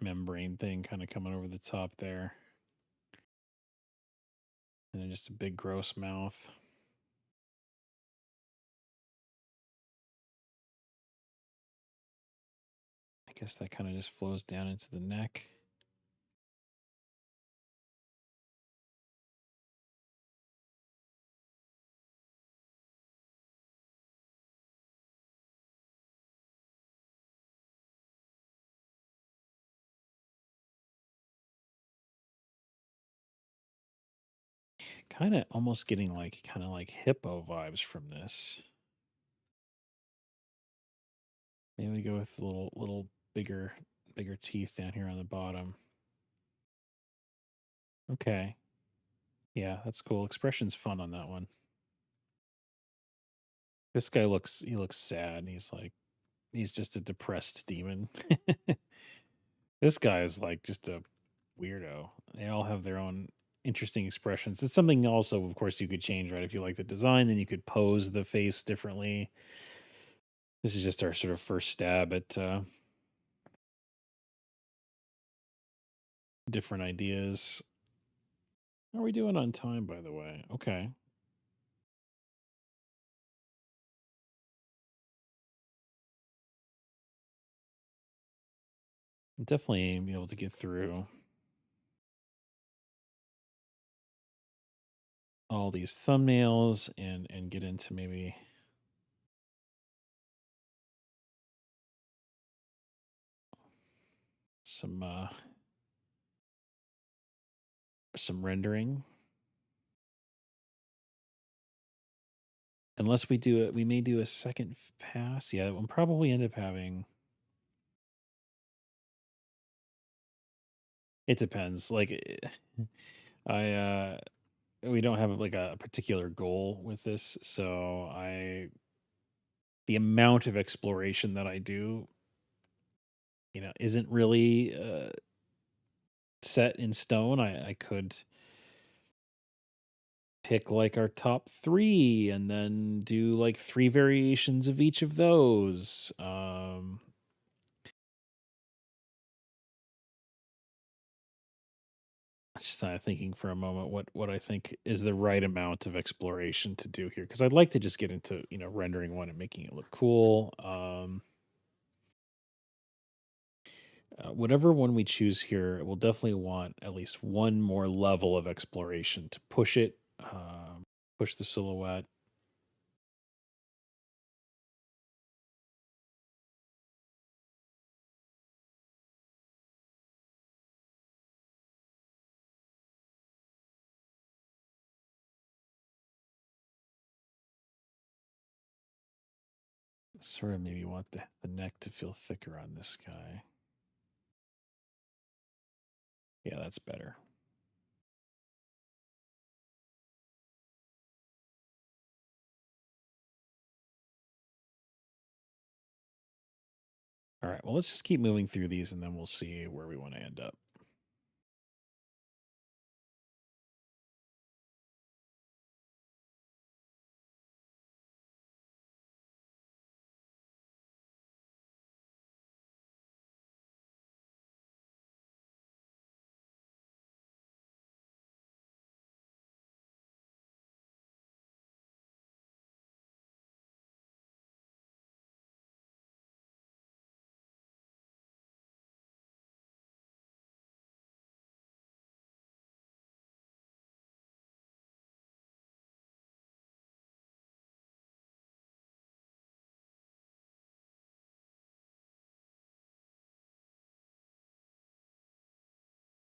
membrane thing kind of coming over the top there. And then just a big gross mouth. guess that kind of just flows down into the neck. Kind of almost getting like kind of like hippo vibes from this. Maybe we go with a little bigger teeth down here on the bottom. Okay. Yeah, that's cool. Expression's fun on that one. This guy looks sad. He's like he's just a depressed demon. This guy is like just a weirdo. They all have their own interesting expressions. It's something also, of course, you could change, right? If you like the design, then you could pose the face differently. This is just our sort of first stab at different ideas. How are we doing on time, by the way? Okay. Definitely be able to get through all these thumbnails and get into maybe some some rendering. Unless we do it, we may do a second pass. Yeah, we'll probably end up having. It depends. Like, I we don't have like a particular goal with this, so the amount of exploration that I do, isn't really set in stone. I could pick like our top three and then do like three variations of each of those. Just thinking for a moment what I think is the right amount of exploration to do here, because I'd like to just get into rendering one and making it look cool. Whatever one we choose here, we'll definitely want at least one more level of exploration to push it, push the silhouette. Sort of maybe want the neck to feel thicker on this guy. Yeah, that's better. All right, well, let's just keep moving through these and then we'll see where we want to end up.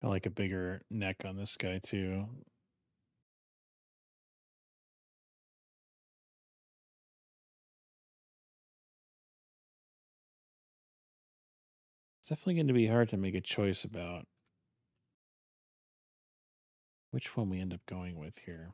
I like a bigger neck on this guy too. It's definitely going to be hard to make a choice about which one we end up going with here.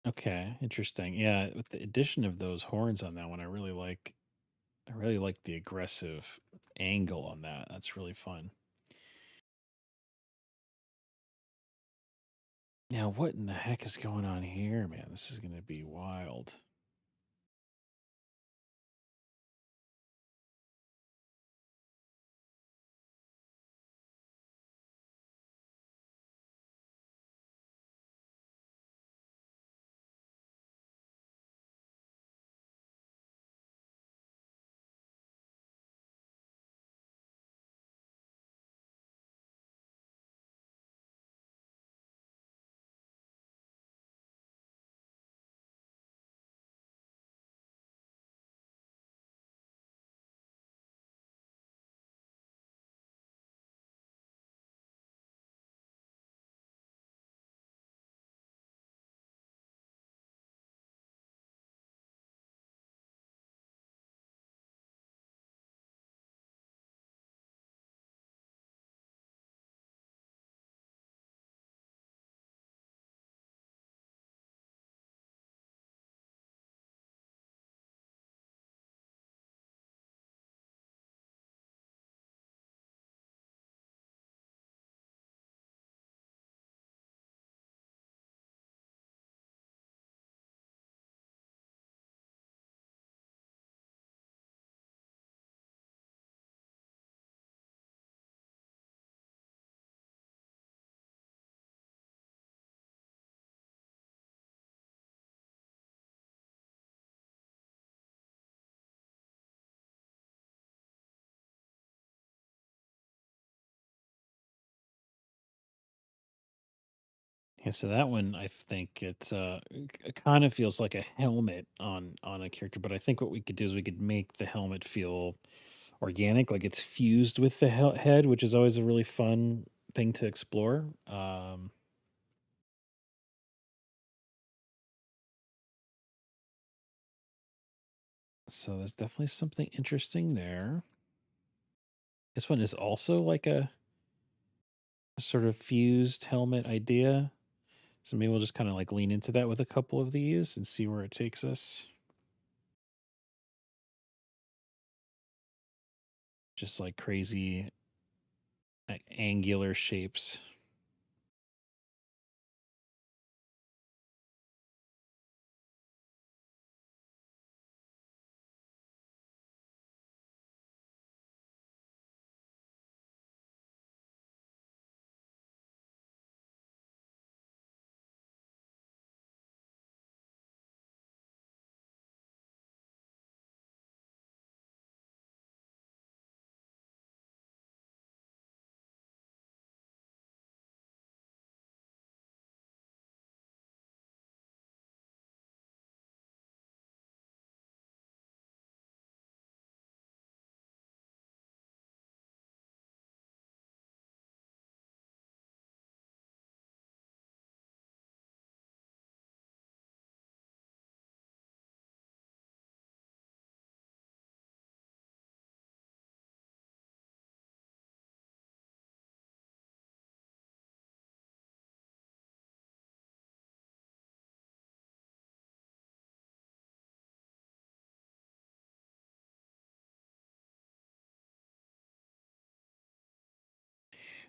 Okay, interesting. Yeah, with the addition of those horns on that one, I really like I really like the aggressive angle on that. That's really fun. Now, what in the heck is going on here, man? This is going to be wild. Yeah, so that one, I think it kind of feels like a helmet on a character, but I think what we could do is we could make the helmet feel organic, like it's fused with the head, which is always a really fun thing to explore. So there's definitely something interesting there. This one is also like a sort of fused helmet idea. So maybe we'll just kind of like lean into that with a couple of these and see where it takes us. Just like crazy angular shapes.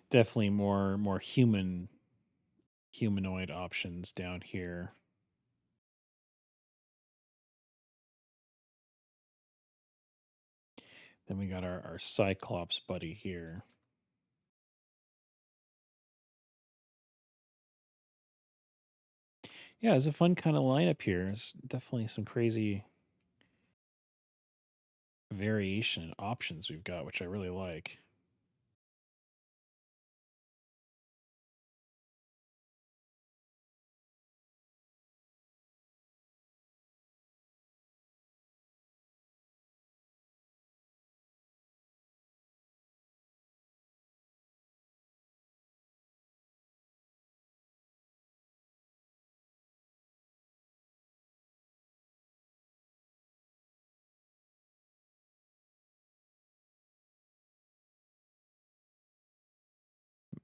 Definitely more humanoid options down here. Then we got our Cyclops buddy here. Yeah, it's a fun kind of lineup here. It's definitely some crazy variation and options we've got, which I really like.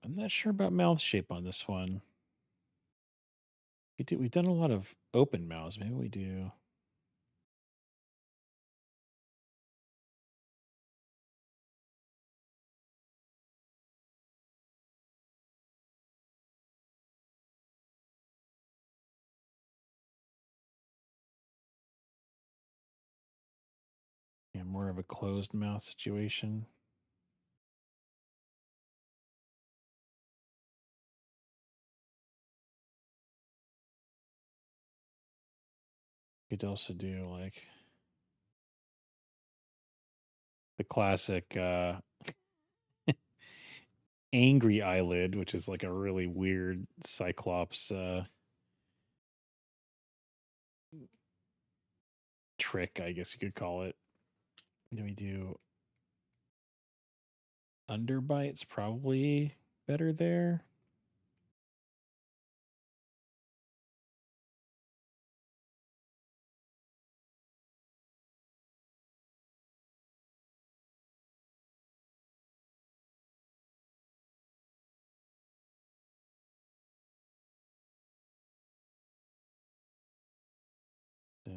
I'm not sure about mouth shape on this one. We've done a lot of open mouths. Maybe we do. more of a closed mouth situation. Could also do like the classic angry eyelid, which is like a really weird Cyclops trick, I guess you could call it. Do we do underbite's probably better there?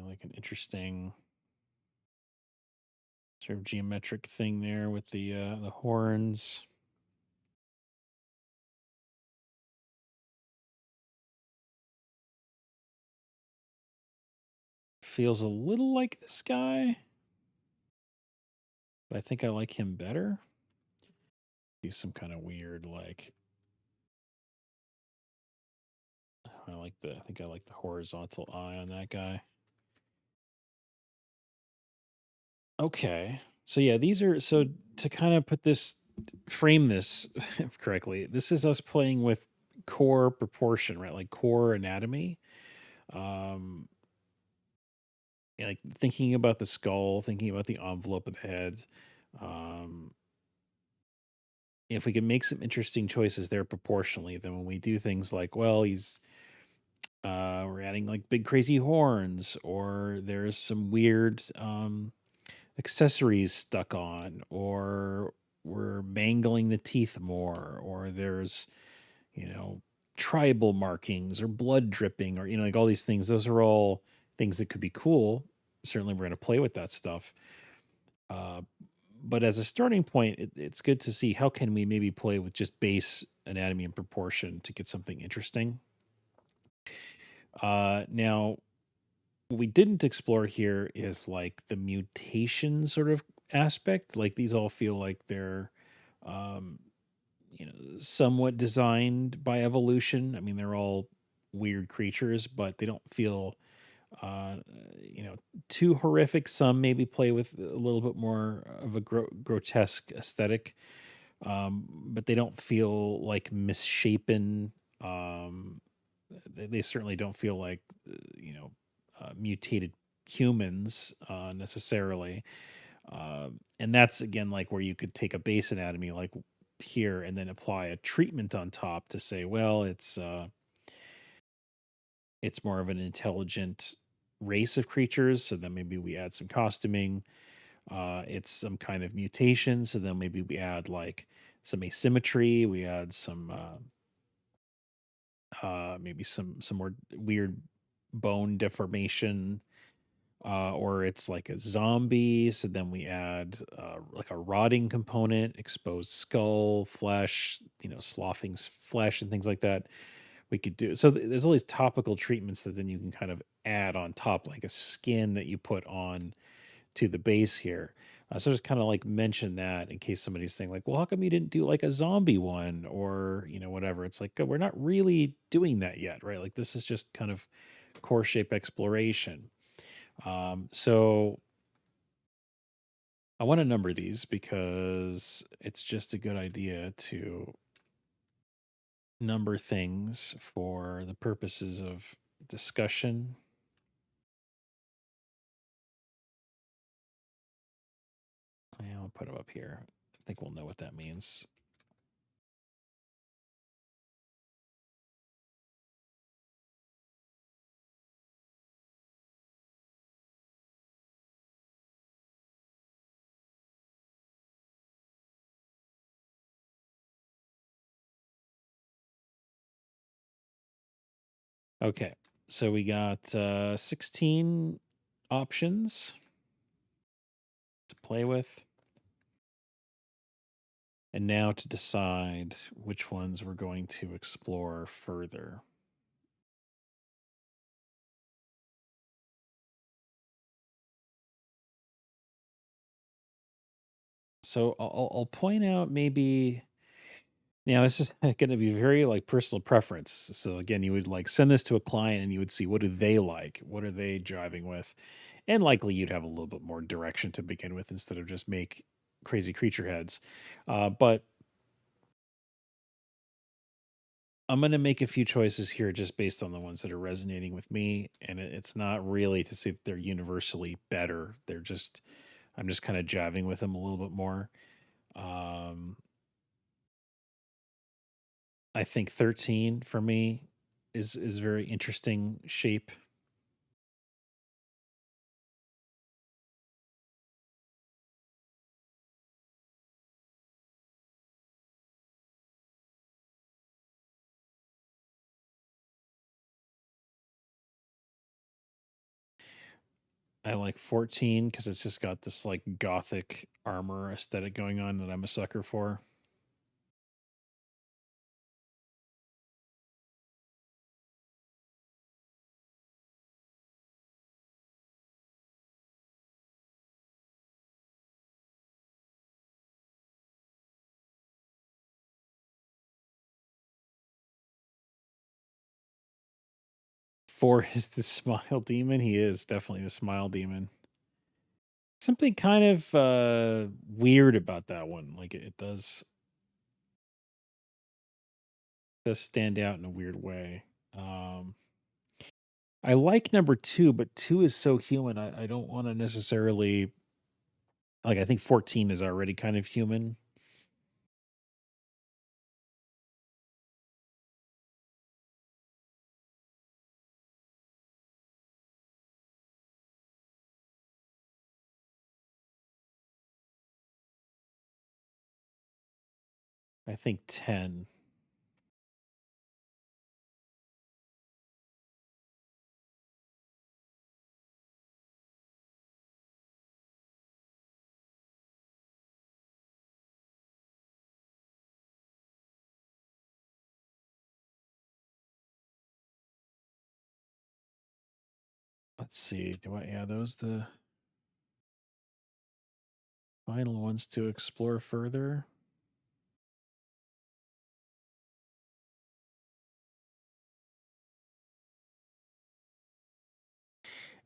Like an interesting sort of geometric thing there with the horns. Feels a little like this guy, but I think I like him better. Do some kind of weird like I think I like the horizontal eye on that guy. Okay. So yeah, these are so to kind of put this frame this correctly. This is us playing with core proportion, right? Like core anatomy. Um like thinking about the skull, thinking about the envelope of the head. Um if we can make some interesting choices there proportionally, then when we do things like, well, he's we're adding like big crazy horns, or there's some weird accessories stuck on, or we're mangling the teeth more, or there's, you know, tribal markings or blood dripping, or, you know, like all these things. Those are all things that could be cool. Certainly, we're going to play with that stuff. Uh, but as a starting point, it's good to see how can we maybe play with just base anatomy and proportion to get something interesting. Now, what we didn't explore here is like the mutation sort of aspect. Like these all feel like they're, um, you know, somewhat designed by evolution. I mean, they're all weird creatures, but they don't feel, uh, you know, too horrific. Some maybe play with a little bit more of a grotesque aesthetic, but they don't feel like misshapen. Um, they certainly don't feel like you know mutated humans necessarily, and that's again like where you could take a base anatomy like here and then apply a treatment on top to say, well, it's more of an intelligent race of creatures, so then maybe we add some costuming. It's some kind of mutation, so then maybe we add like some asymmetry, we add some maybe some more weird bone deformation, or it's like a zombie. So then we add like a rotting component, exposed skull, flesh, you know, sloughing flesh, and things like that. We could do so. There's all these topical treatments that then you can kind of add on top, like a skin that you put on to the base here. So just kind of like mention that in case somebody's saying like, well, how come you didn't do like a zombie one or, you know, whatever. It's like, we're not really doing that yet, right? Like this is just kind of core shape exploration. So I want to number these because it's just a good idea to number things for the purposes of discussion. Yeah, I'll put them up here. I think we'll know what that means. Okay, so we got 16 options to play with. And now to decide which ones we're going to explore further. So I'll point out maybe now this is going to be very like personal preference. So again, you would like send this to a client and you would see what do they like, what are they driving with, and likely you'd have a little bit more direction to begin with instead of just make crazy creature heads. But I'm going to make a few choices here just based on the ones that are resonating with me, and it's not really to say that they're universally better. They're just I'm just kind of jiving with them a little bit more. Um, I think 13 for me is very interesting shape. I like 14 because it's just got this like gothic armor aesthetic going on that I'm a sucker for. 4 is the smile demon. He is definitely the smile demon. Something kind of weird about that one. Like it does stand out in a weird way. Um, I like number 2, but 2 is so human. I don't want to necessarily like. I think 14 is already kind of human. I think 10. Let's see. Do I? Yeah, those the final ones to explore further.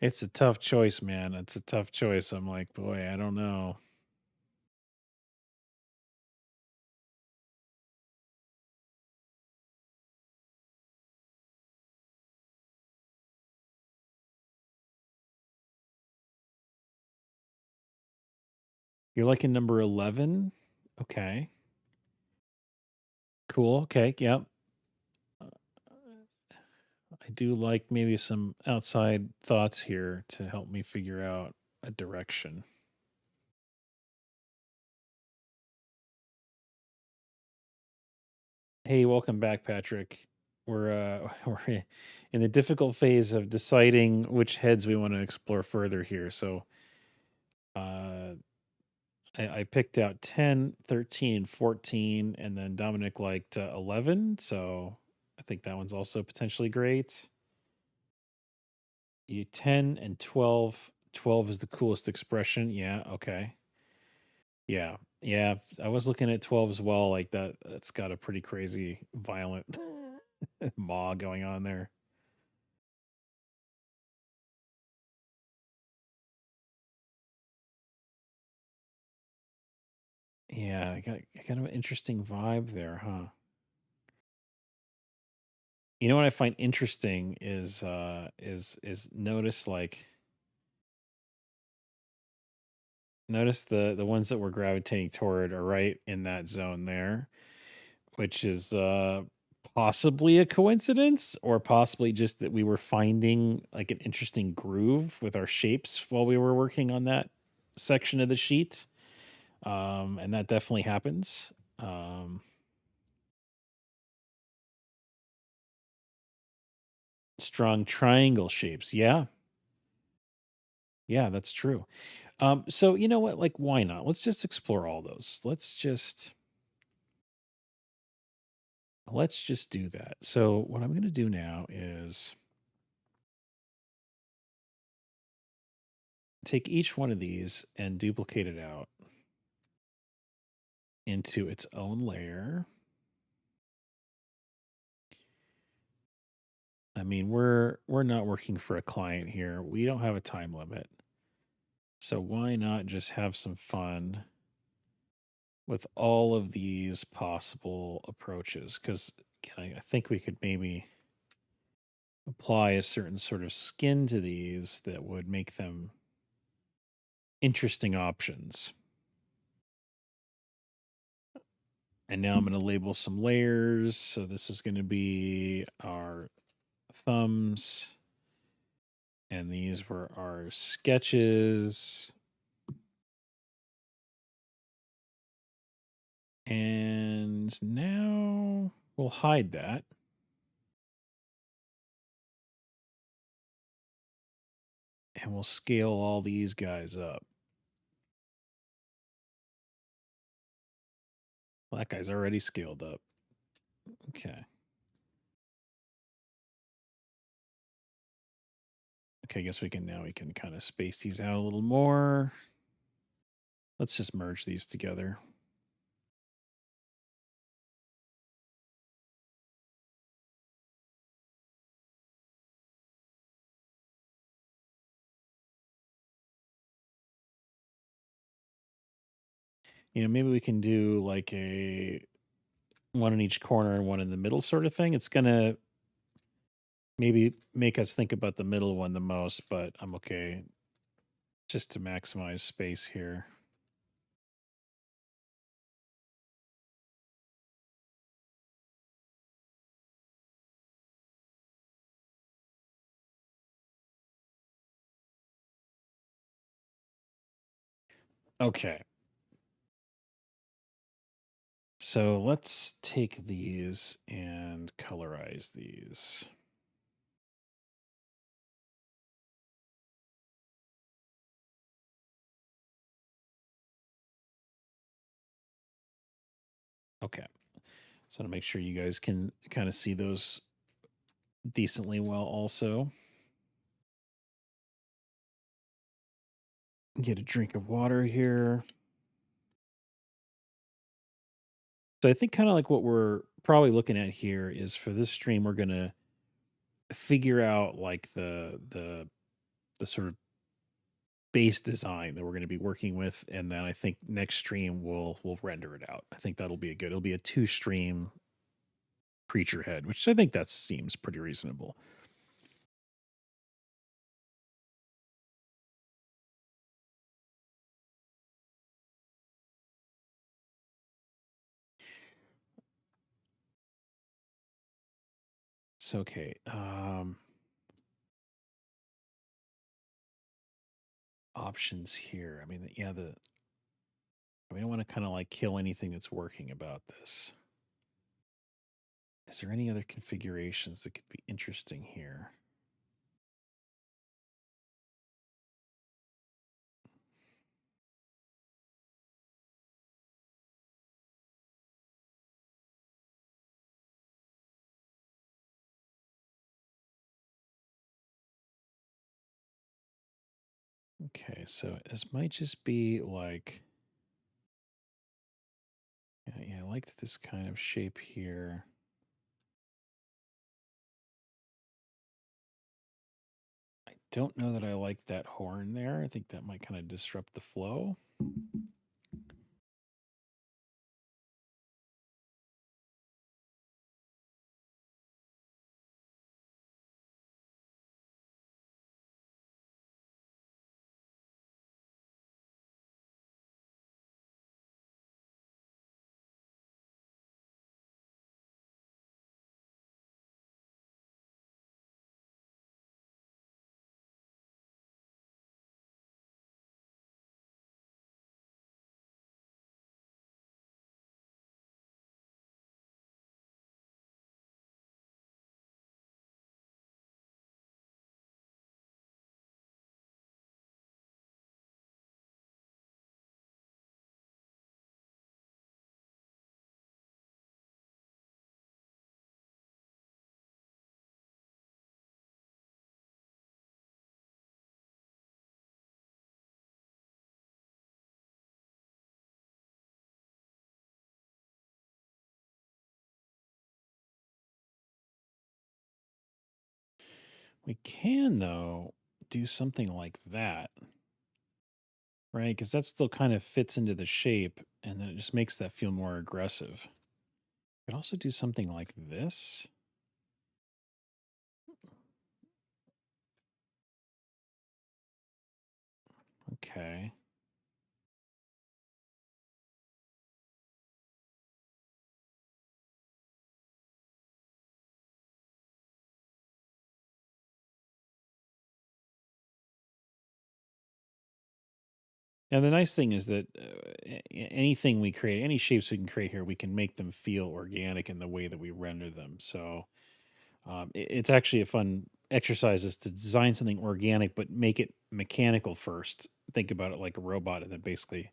It's a tough choice, man. It's a tough choice. I'm like, boy, I don't know. You're liking number 11? Okay. Cool. Okay. Yep. I do like maybe some outside thoughts here to help me figure out a direction. Hey, welcome back, Patrick. We're in the difficult phase of deciding which heads we want to explore further here. So uh I picked out 10, 13, and 14, and then Dominic liked 11. So I think that one's also potentially great. You 10 and 12. 12 is the coolest expression. Yeah. Okay. Yeah. Yeah. I was looking at 12 as well. Like that's got a pretty crazy, violent maw going on there. Yeah. I got kind of an interesting vibe there, huh? You know what I find interesting is notice like notice the ones that we're gravitating toward are right in that zone there, which is possibly a coincidence or possibly just that we were finding like an interesting groove with our shapes while we were working on that section of the sheet. And that definitely happens. Strong triangle shapes. Yeah. Yeah, that's true. So you know what? Like, why not? Let's just explore all those. Let's just do that. So what I'm gonna do now is take each one of these and duplicate it out. into its own layer. I mean, we're not working for a client here. We don't have a time limit. So why not just have some fun with all of these possible approaches? Because I think we could maybe apply a certain sort of skin to these that would make them interesting options. And now I'm going to label some layers. So this is going to be our thumbs. And these were our sketches. And now we'll hide that. And we'll scale all these guys up. Well, that guy's already scaled up. Okay. Okay, I guess we can kind of space these out a little more. Let's just merge these together. Maybe we can do like a one in each corner and one in the middle sort of thing. It's going to maybe make us think about the middle one the most, but I'm okay just to maximize space here. Okay. So let's take these and colorize these. Okay. So to make sure you guys can kind of see those decently well also. Get a drink of water here. So I think kind of like what we're probably looking at here is for this stream, we're going to figure out like the sort of base design that we're going to be working with, and then I think next stream we'll render it out. I think that'll be it'll be a 2 stream creature head, which I think that seems pretty reasonable. So okay, options here. I mean, yeah, I don't want to kind of like kill anything that's working about this. Is there any other configurations that could be interesting here? Okay, so this might just be like, yeah, I like this kind of shape here. I don't know that I like that horn there. I think that might kind of disrupt the flow. We can, though, do something like that, right? Because that still kind of fits into the shape, and then it just makes that feel more aggressive. We could also do something like this. Okay. And the nice thing is that anything we create, any shapes we can create here, we can make them feel organic in the way that we render them. So it's actually a fun exercise is to design something organic, but make it mechanical first. Think about it like a robot, and then basically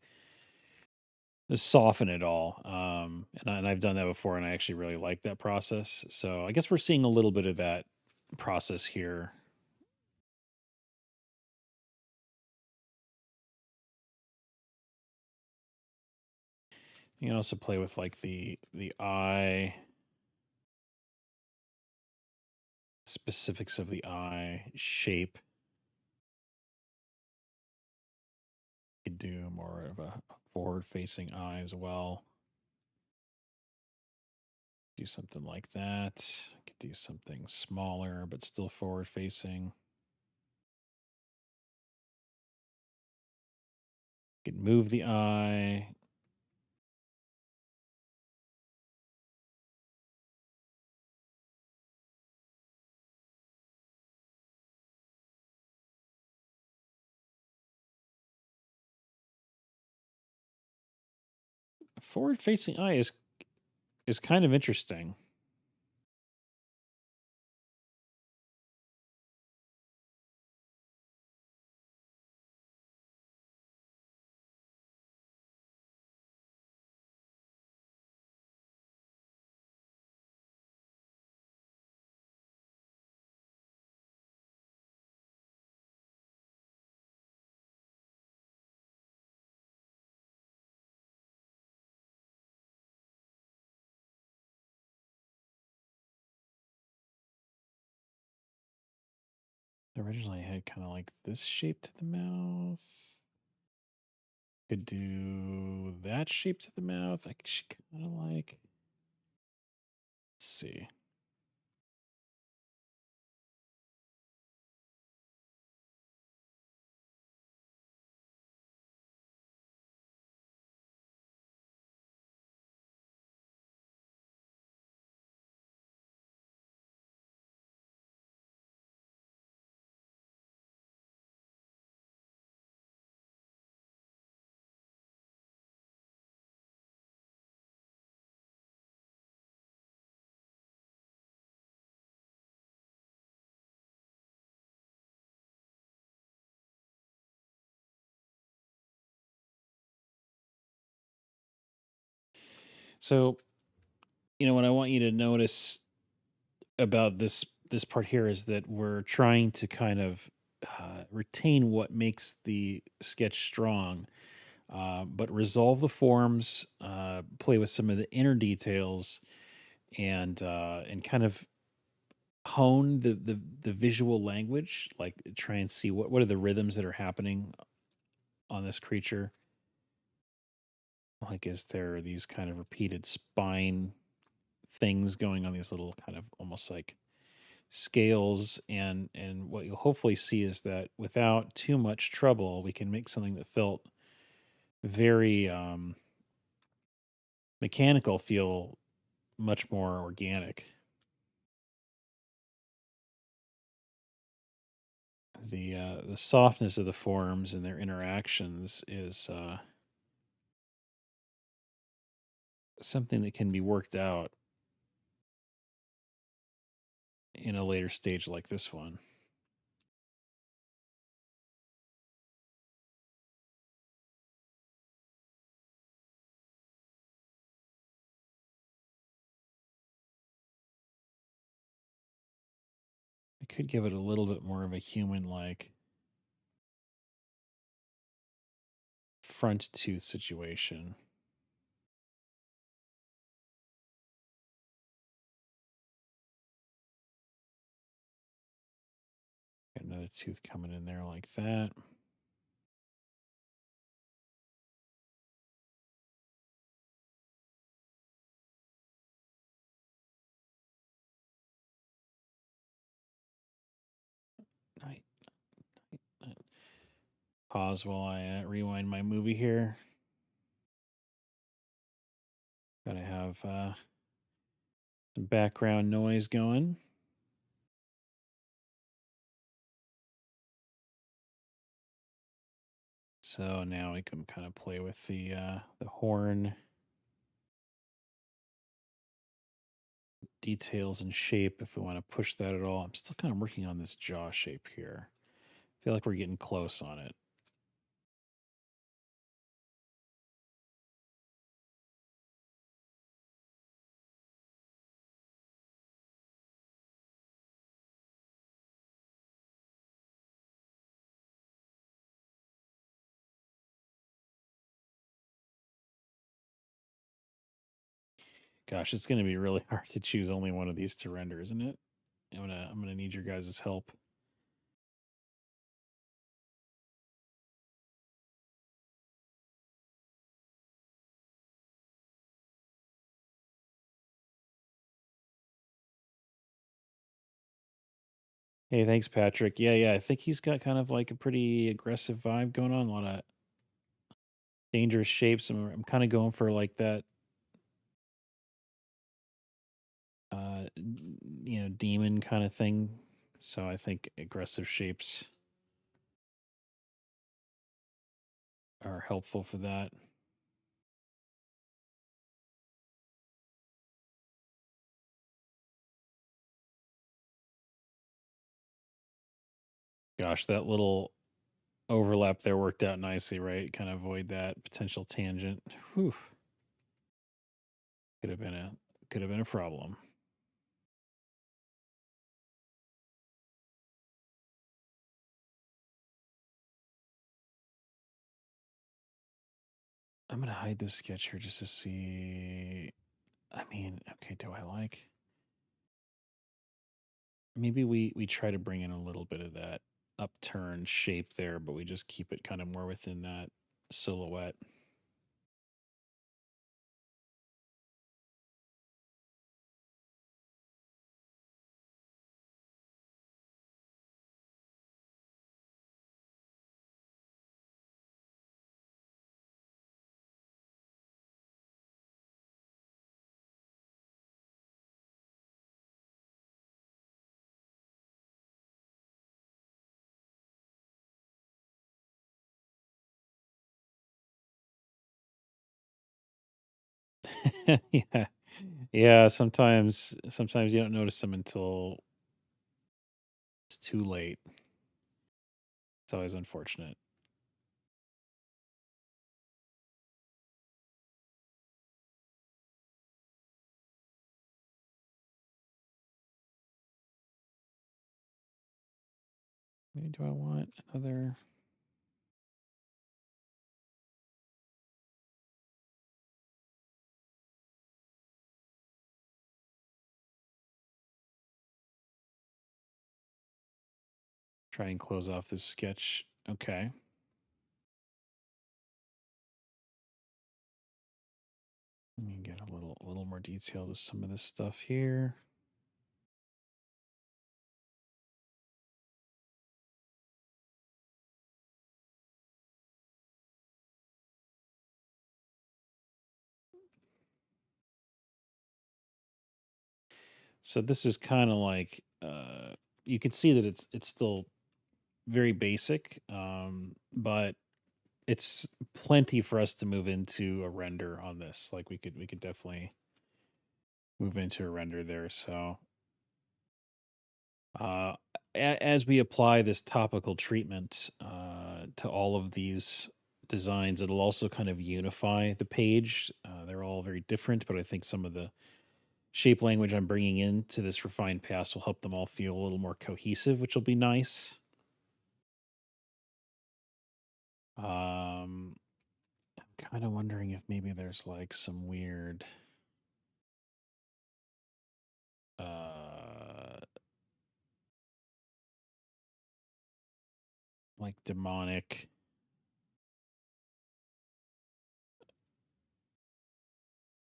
just soften it all. And I've done that before, and I actually really like that process. So I guess we're seeing a little bit of that process here. You can also play with like the eye, specifics of the eye shape. Could do more of a forward facing eye as well. Do something like that. Could do something smaller but still forward facing. Could move the eye. Forward facing eye is kind of interesting. Originally I had kind of like this shape to the mouth. Could do that shape to the mouth. I should kind of like, let's see. So, what I want you to notice about this part here is that we're trying to kind of retain what makes the sketch strong, but resolve the forms, play with some of the inner details, and kind of hone the visual language. Like try and see what are the rhythms that are happening on this creature. Like, is there these kind of repeated spine things going on? These little kind of almost like scales, and what you'll hopefully see is that without too much trouble we can make something that felt very mechanical feel much more organic. The softness of the forms and their interactions is something that can be worked out in a later stage like this one. I could give it a little bit more of a human like front tooth situation. another tooth coming in there like that. Night, pause while I rewind my movie here. Gotta have some background noise going. So now we can kind of play with the horn details and shape if we want to push that at all. I'm still kind of working on this jaw shape here. I feel like we're getting close on it. Gosh, it's going to be really hard to choose only one of these to render, isn't it? I'm gonna need your guys' help. Hey, thanks, Patrick. Yeah, I think he's got kind of like a pretty aggressive vibe going on. A lot of dangerous shapes. I'm kind of going for like that, demon kind of thing. So I think aggressive shapes are helpful for that. Gosh, that little overlap there worked out nicely, right? Kind of avoid that potential tangent. Whew. Could have been a problem. I'm gonna hide this sketch here just to see. I mean, okay, do I like? Maybe we try to bring in a little bit of that upturned shape there, but we just keep it kind of more within that silhouette. Yeah. Yeah, sometimes you don't notice them until it's too late. It's always unfortunate. Maybe do I want another? Try and close off this sketch. Okay. Let me get a little more detail to some of this stuff here. So this is kind of like you can see that it's still very basic, but it's plenty for us to move into a render on this. Like we could definitely move into a render there. So uh, as we apply this topical treatment to all of these designs, it'll also kind of unify the page. They're all very different, but I think some of the shape language I'm bringing into this refined pass will help them all feel a little more cohesive, which will be nice. I'm kind of wondering if maybe there's like some weird uh like demonic,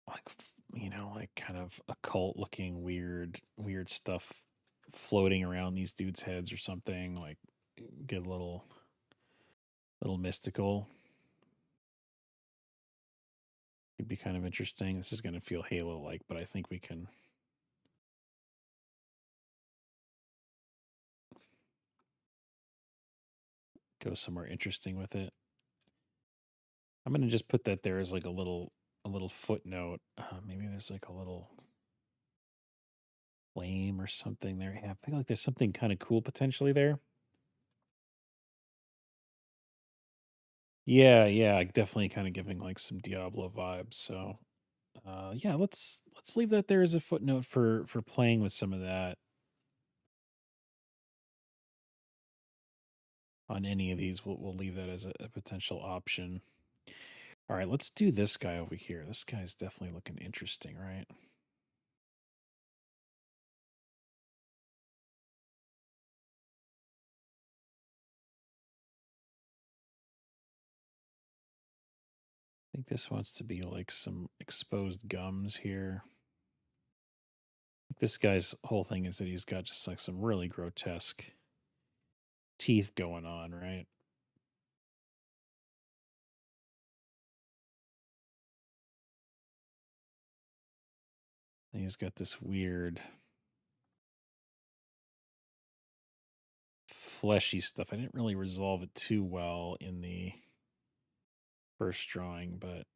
like like kind of occult looking weird stuff floating around these dudes' heads or something. Like get a little mystical. It'd be kind of interesting. This is going to feel Halo like, but I think we can. Go somewhere interesting with it. I'm gonna just put that there as like a little footnote. Maybe there's like a little flame or something there. Yeah, I feel like there's something kind of cool potentially there. Yeah, yeah, like definitely kind of giving like some Diablo vibes. So, yeah, let's leave that there as a footnote for playing with some of that on any of these. We'll leave that as a potential option. All right, let's do this guy over here. This guy's definitely looking interesting, right? I think this wants to be like some exposed gums here. This guy's whole thing is that he's got just like some really grotesque teeth going on, right? And he's got this weird fleshy stuff. I didn't really resolve it too well in the first drawing, but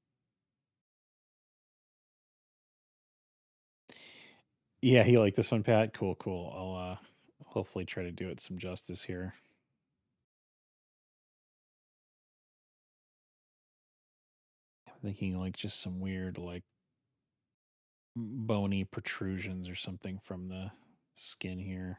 yeah, you like this one, Pat? Cool, cool. I'll hopefully try to do it some justice here. I'm thinking like just some weird like bony protrusions or something from the skin here.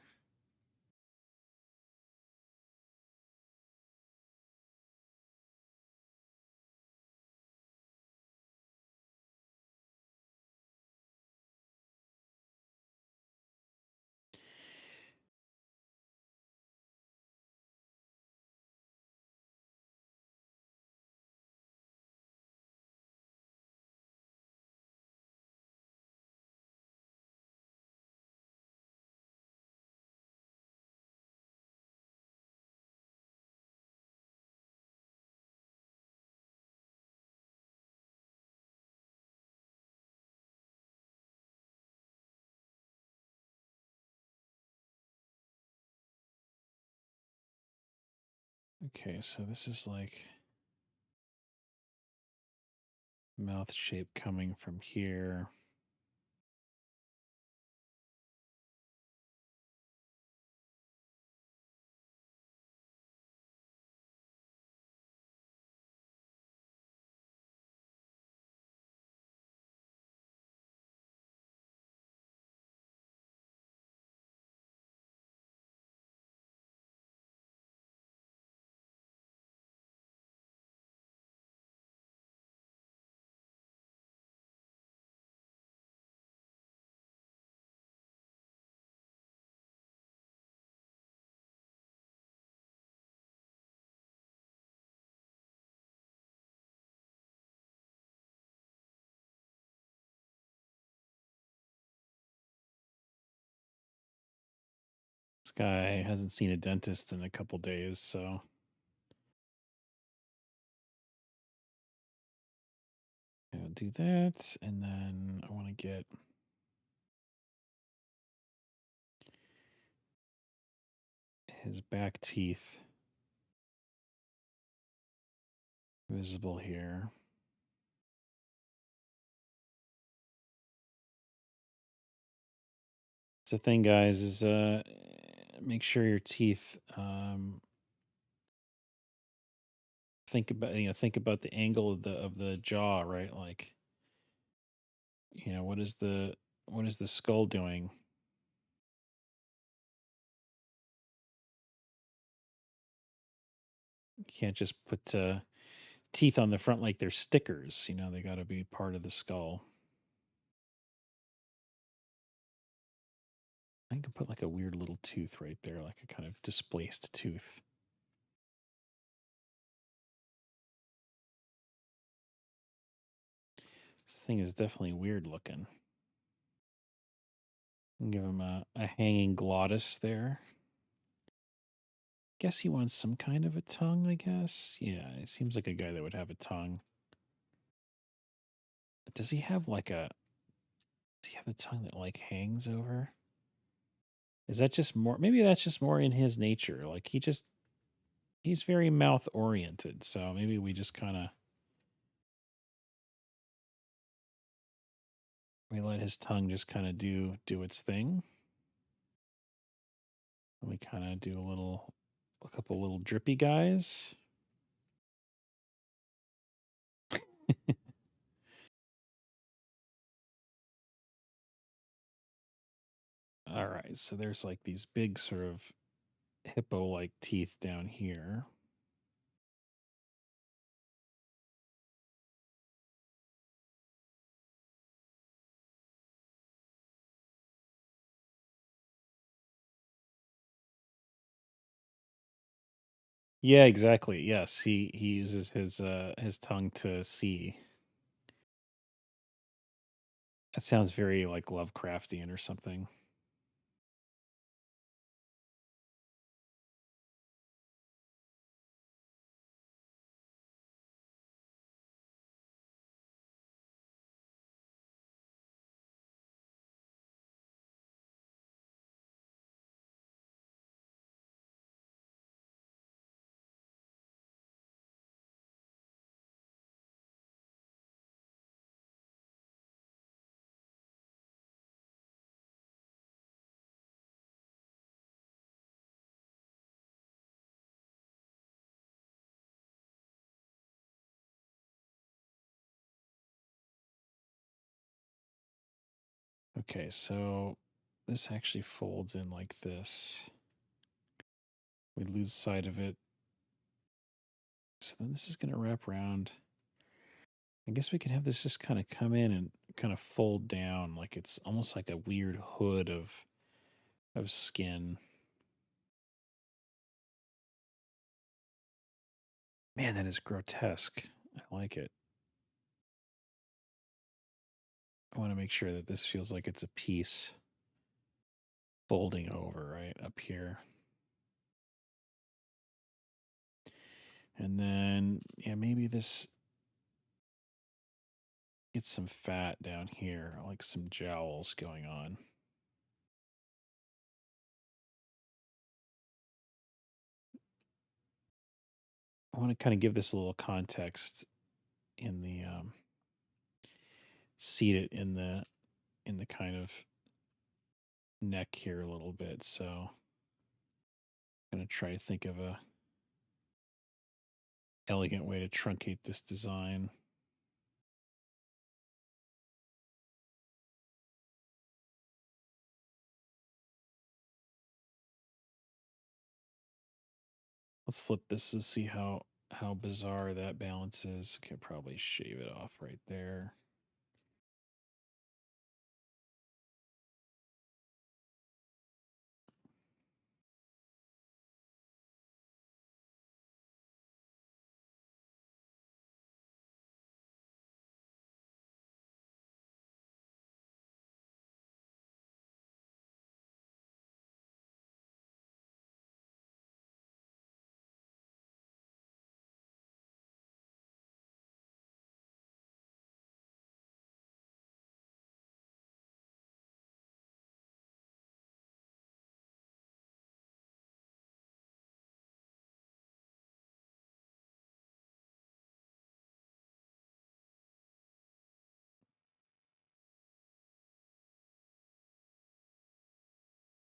Okay, so this is like mouth shape coming from here. This guy hasn't seen a dentist in a couple days, so I'll do that. And then I want to get his back teeth visible here. So the thing, guys, is make sure your teeth think about the angle of the jaw, right? Like, what is the skull doing? You can't just put teeth on the front like they're stickers. They got to be part of the skull. I can put like a weird little tooth right there, like a kind of displaced tooth. This thing is definitely weird looking. Give him a hanging glottis there. Guess he wants some kind of a tongue, I guess. Yeah, it seems like a guy that would have a tongue. Does he have like a does he have a tongue that like hangs over? Is that just more maybe that's just more in his nature. Like he's very mouth oriented, so maybe we just kinda we let his tongue just kinda do its thing. And we kinda do a couple little drippy guys. All right, so there's like these big sort of hippo like teeth down here. Yeah, exactly. Yes, he uses his tongue to see. That sounds very like Lovecraftian or something. Okay, so this actually folds in like this. We lose sight of it. So then this is going to wrap around. I guess we can have this just kind of come in and kind of fold down like it's almost like a weird hood of skin. Man, that is grotesque. I like it. I want to make sure that this feels like it's a piece folding over right up here. And then, yeah, maybe this gets some fat down here, like some jowls going on. I want to kind of give this a little context in the seat it in the kind of neck here a little bit. So I'm gonna try to think of a elegant way to truncate this design. Let's flip this and see how bizarre that balance is. Okay, probably shave it off right there.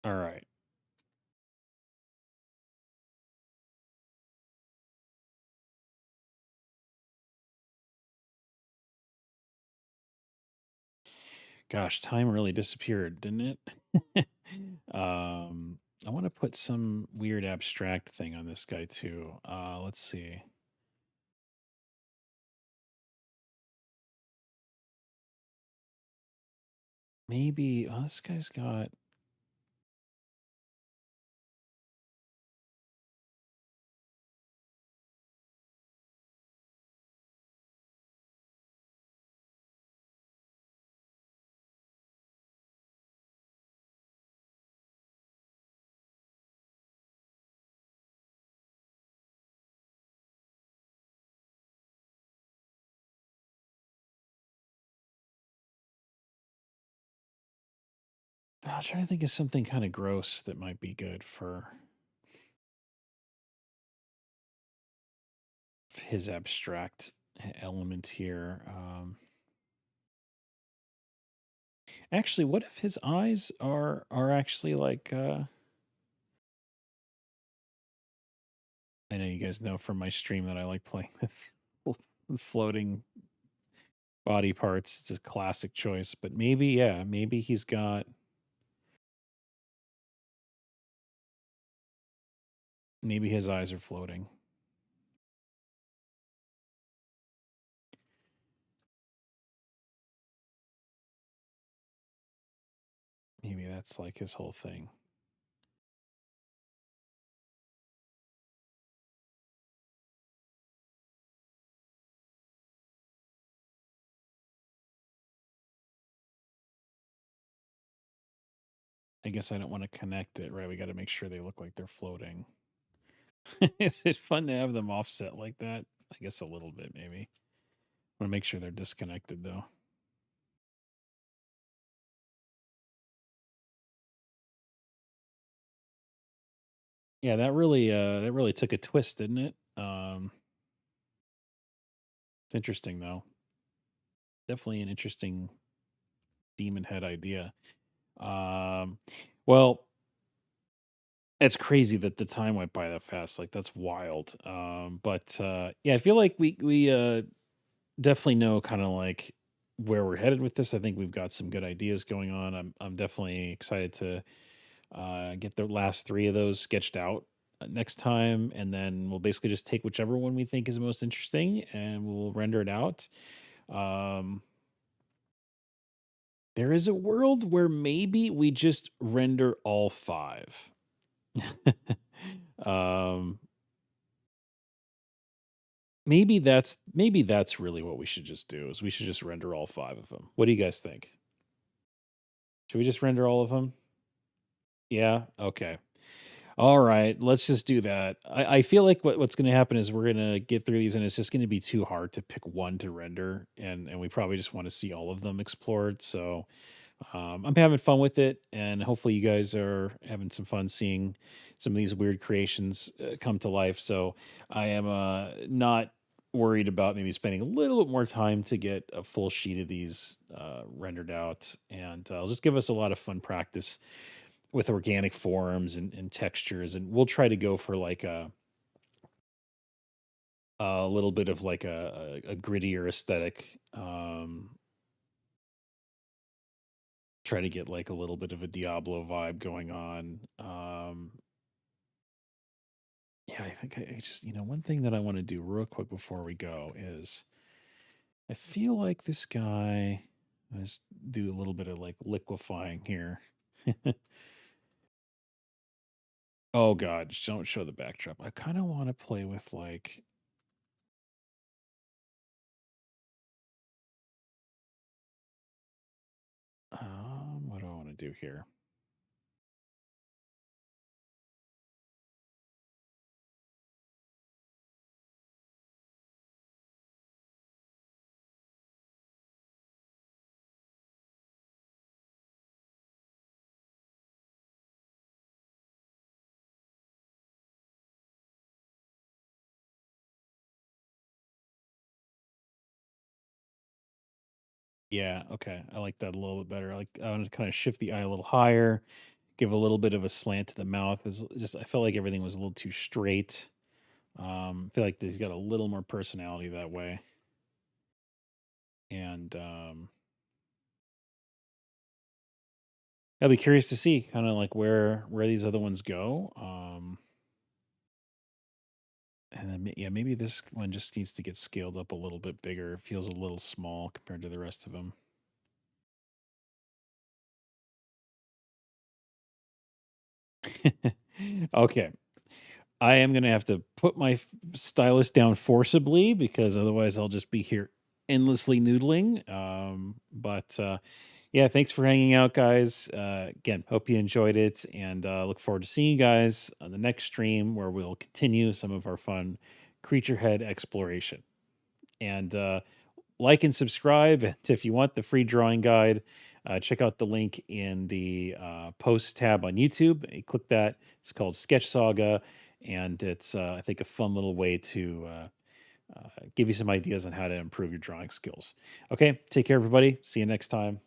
All right. Gosh, time really disappeared, didn't it? I want to put some weird abstract thing on this guy too. Let's see. Maybe this guy's got I'm trying to think of something kind of gross that might be good for his abstract element here. Actually, what if his eyes are actually like I know you guys know from my stream that I like playing with floating body parts. It's a classic choice, but maybe yeah, maybe he's got maybe his eyes are floating. Maybe that's like his whole thing. I guess I don't want to connect it, right? We got to make sure they look like they're floating. Is it fun to have them offset like that? I guess a little bit, maybe. I want to make sure they're disconnected, though. Yeah, that really took a twist, didn't it? It's interesting though. Definitely an interesting demon head idea. Um, well, it's crazy that the time went by that fast. Like that's wild. But yeah, I feel like we definitely know kind of like where we're headed with this. I think we've got some good ideas going on. I'm definitely excited to get the last three of those sketched out next time, and then we'll basically just take whichever one we think is most interesting, and we'll render it out. Um, there is a world where maybe we just render all five. um, maybe that's really what we should just do. Is we should just render all five of them. What do you guys think? Should we just render all of them? Yeah. Okay. All right, let's just do that. I feel like what's going to happen is we're going to get through these, and it's just going to be too hard to pick one to render, and we probably just want to see all of them explored. So I'm having fun with it, and hopefully you guys are having some fun seeing some of these weird creations come to life. So I am not worried about maybe spending a little bit more time to get a full sheet of these rendered out, and I'll just give us a lot of fun practice with organic forms and textures, and we'll try to go for like a little bit of like a grittier aesthetic. Try to get like a little bit of a Diablo vibe going on. Yeah, I think I just one thing that I want to do real quick before we go is I feel like this guy. Let's do a little bit of like liquefying here. Oh God, don't show the backdrop. I kind of want to play with like what do I want to do here? Yeah, okay. I like that a little bit better. I want to kind of shift the eye a little higher, give a little bit of a slant to the mouth. Is just I felt like everything was a little too straight. I feel like he's got a little more personality that way. And I'll be curious to see kind of like where these other ones go. And then yeah, maybe this one just needs to get scaled up a little bit bigger. It feels a little small compared to the rest of them. Okay. I am going to have to put my stylus down forcibly because otherwise I'll just be here endlessly noodling. But yeah, thanks for hanging out, guys. Again, hope you enjoyed it, and look forward to seeing you guys on the next stream where we'll continue some of our fun creature head exploration. And like and subscribe. And if you want the free drawing guide, check out the link in the post tab on YouTube. You click that. It's called Sketch Saga, and it's I think a fun little way to give you some ideas on how to improve your drawing skills. Okay, take care, everybody. See you next time.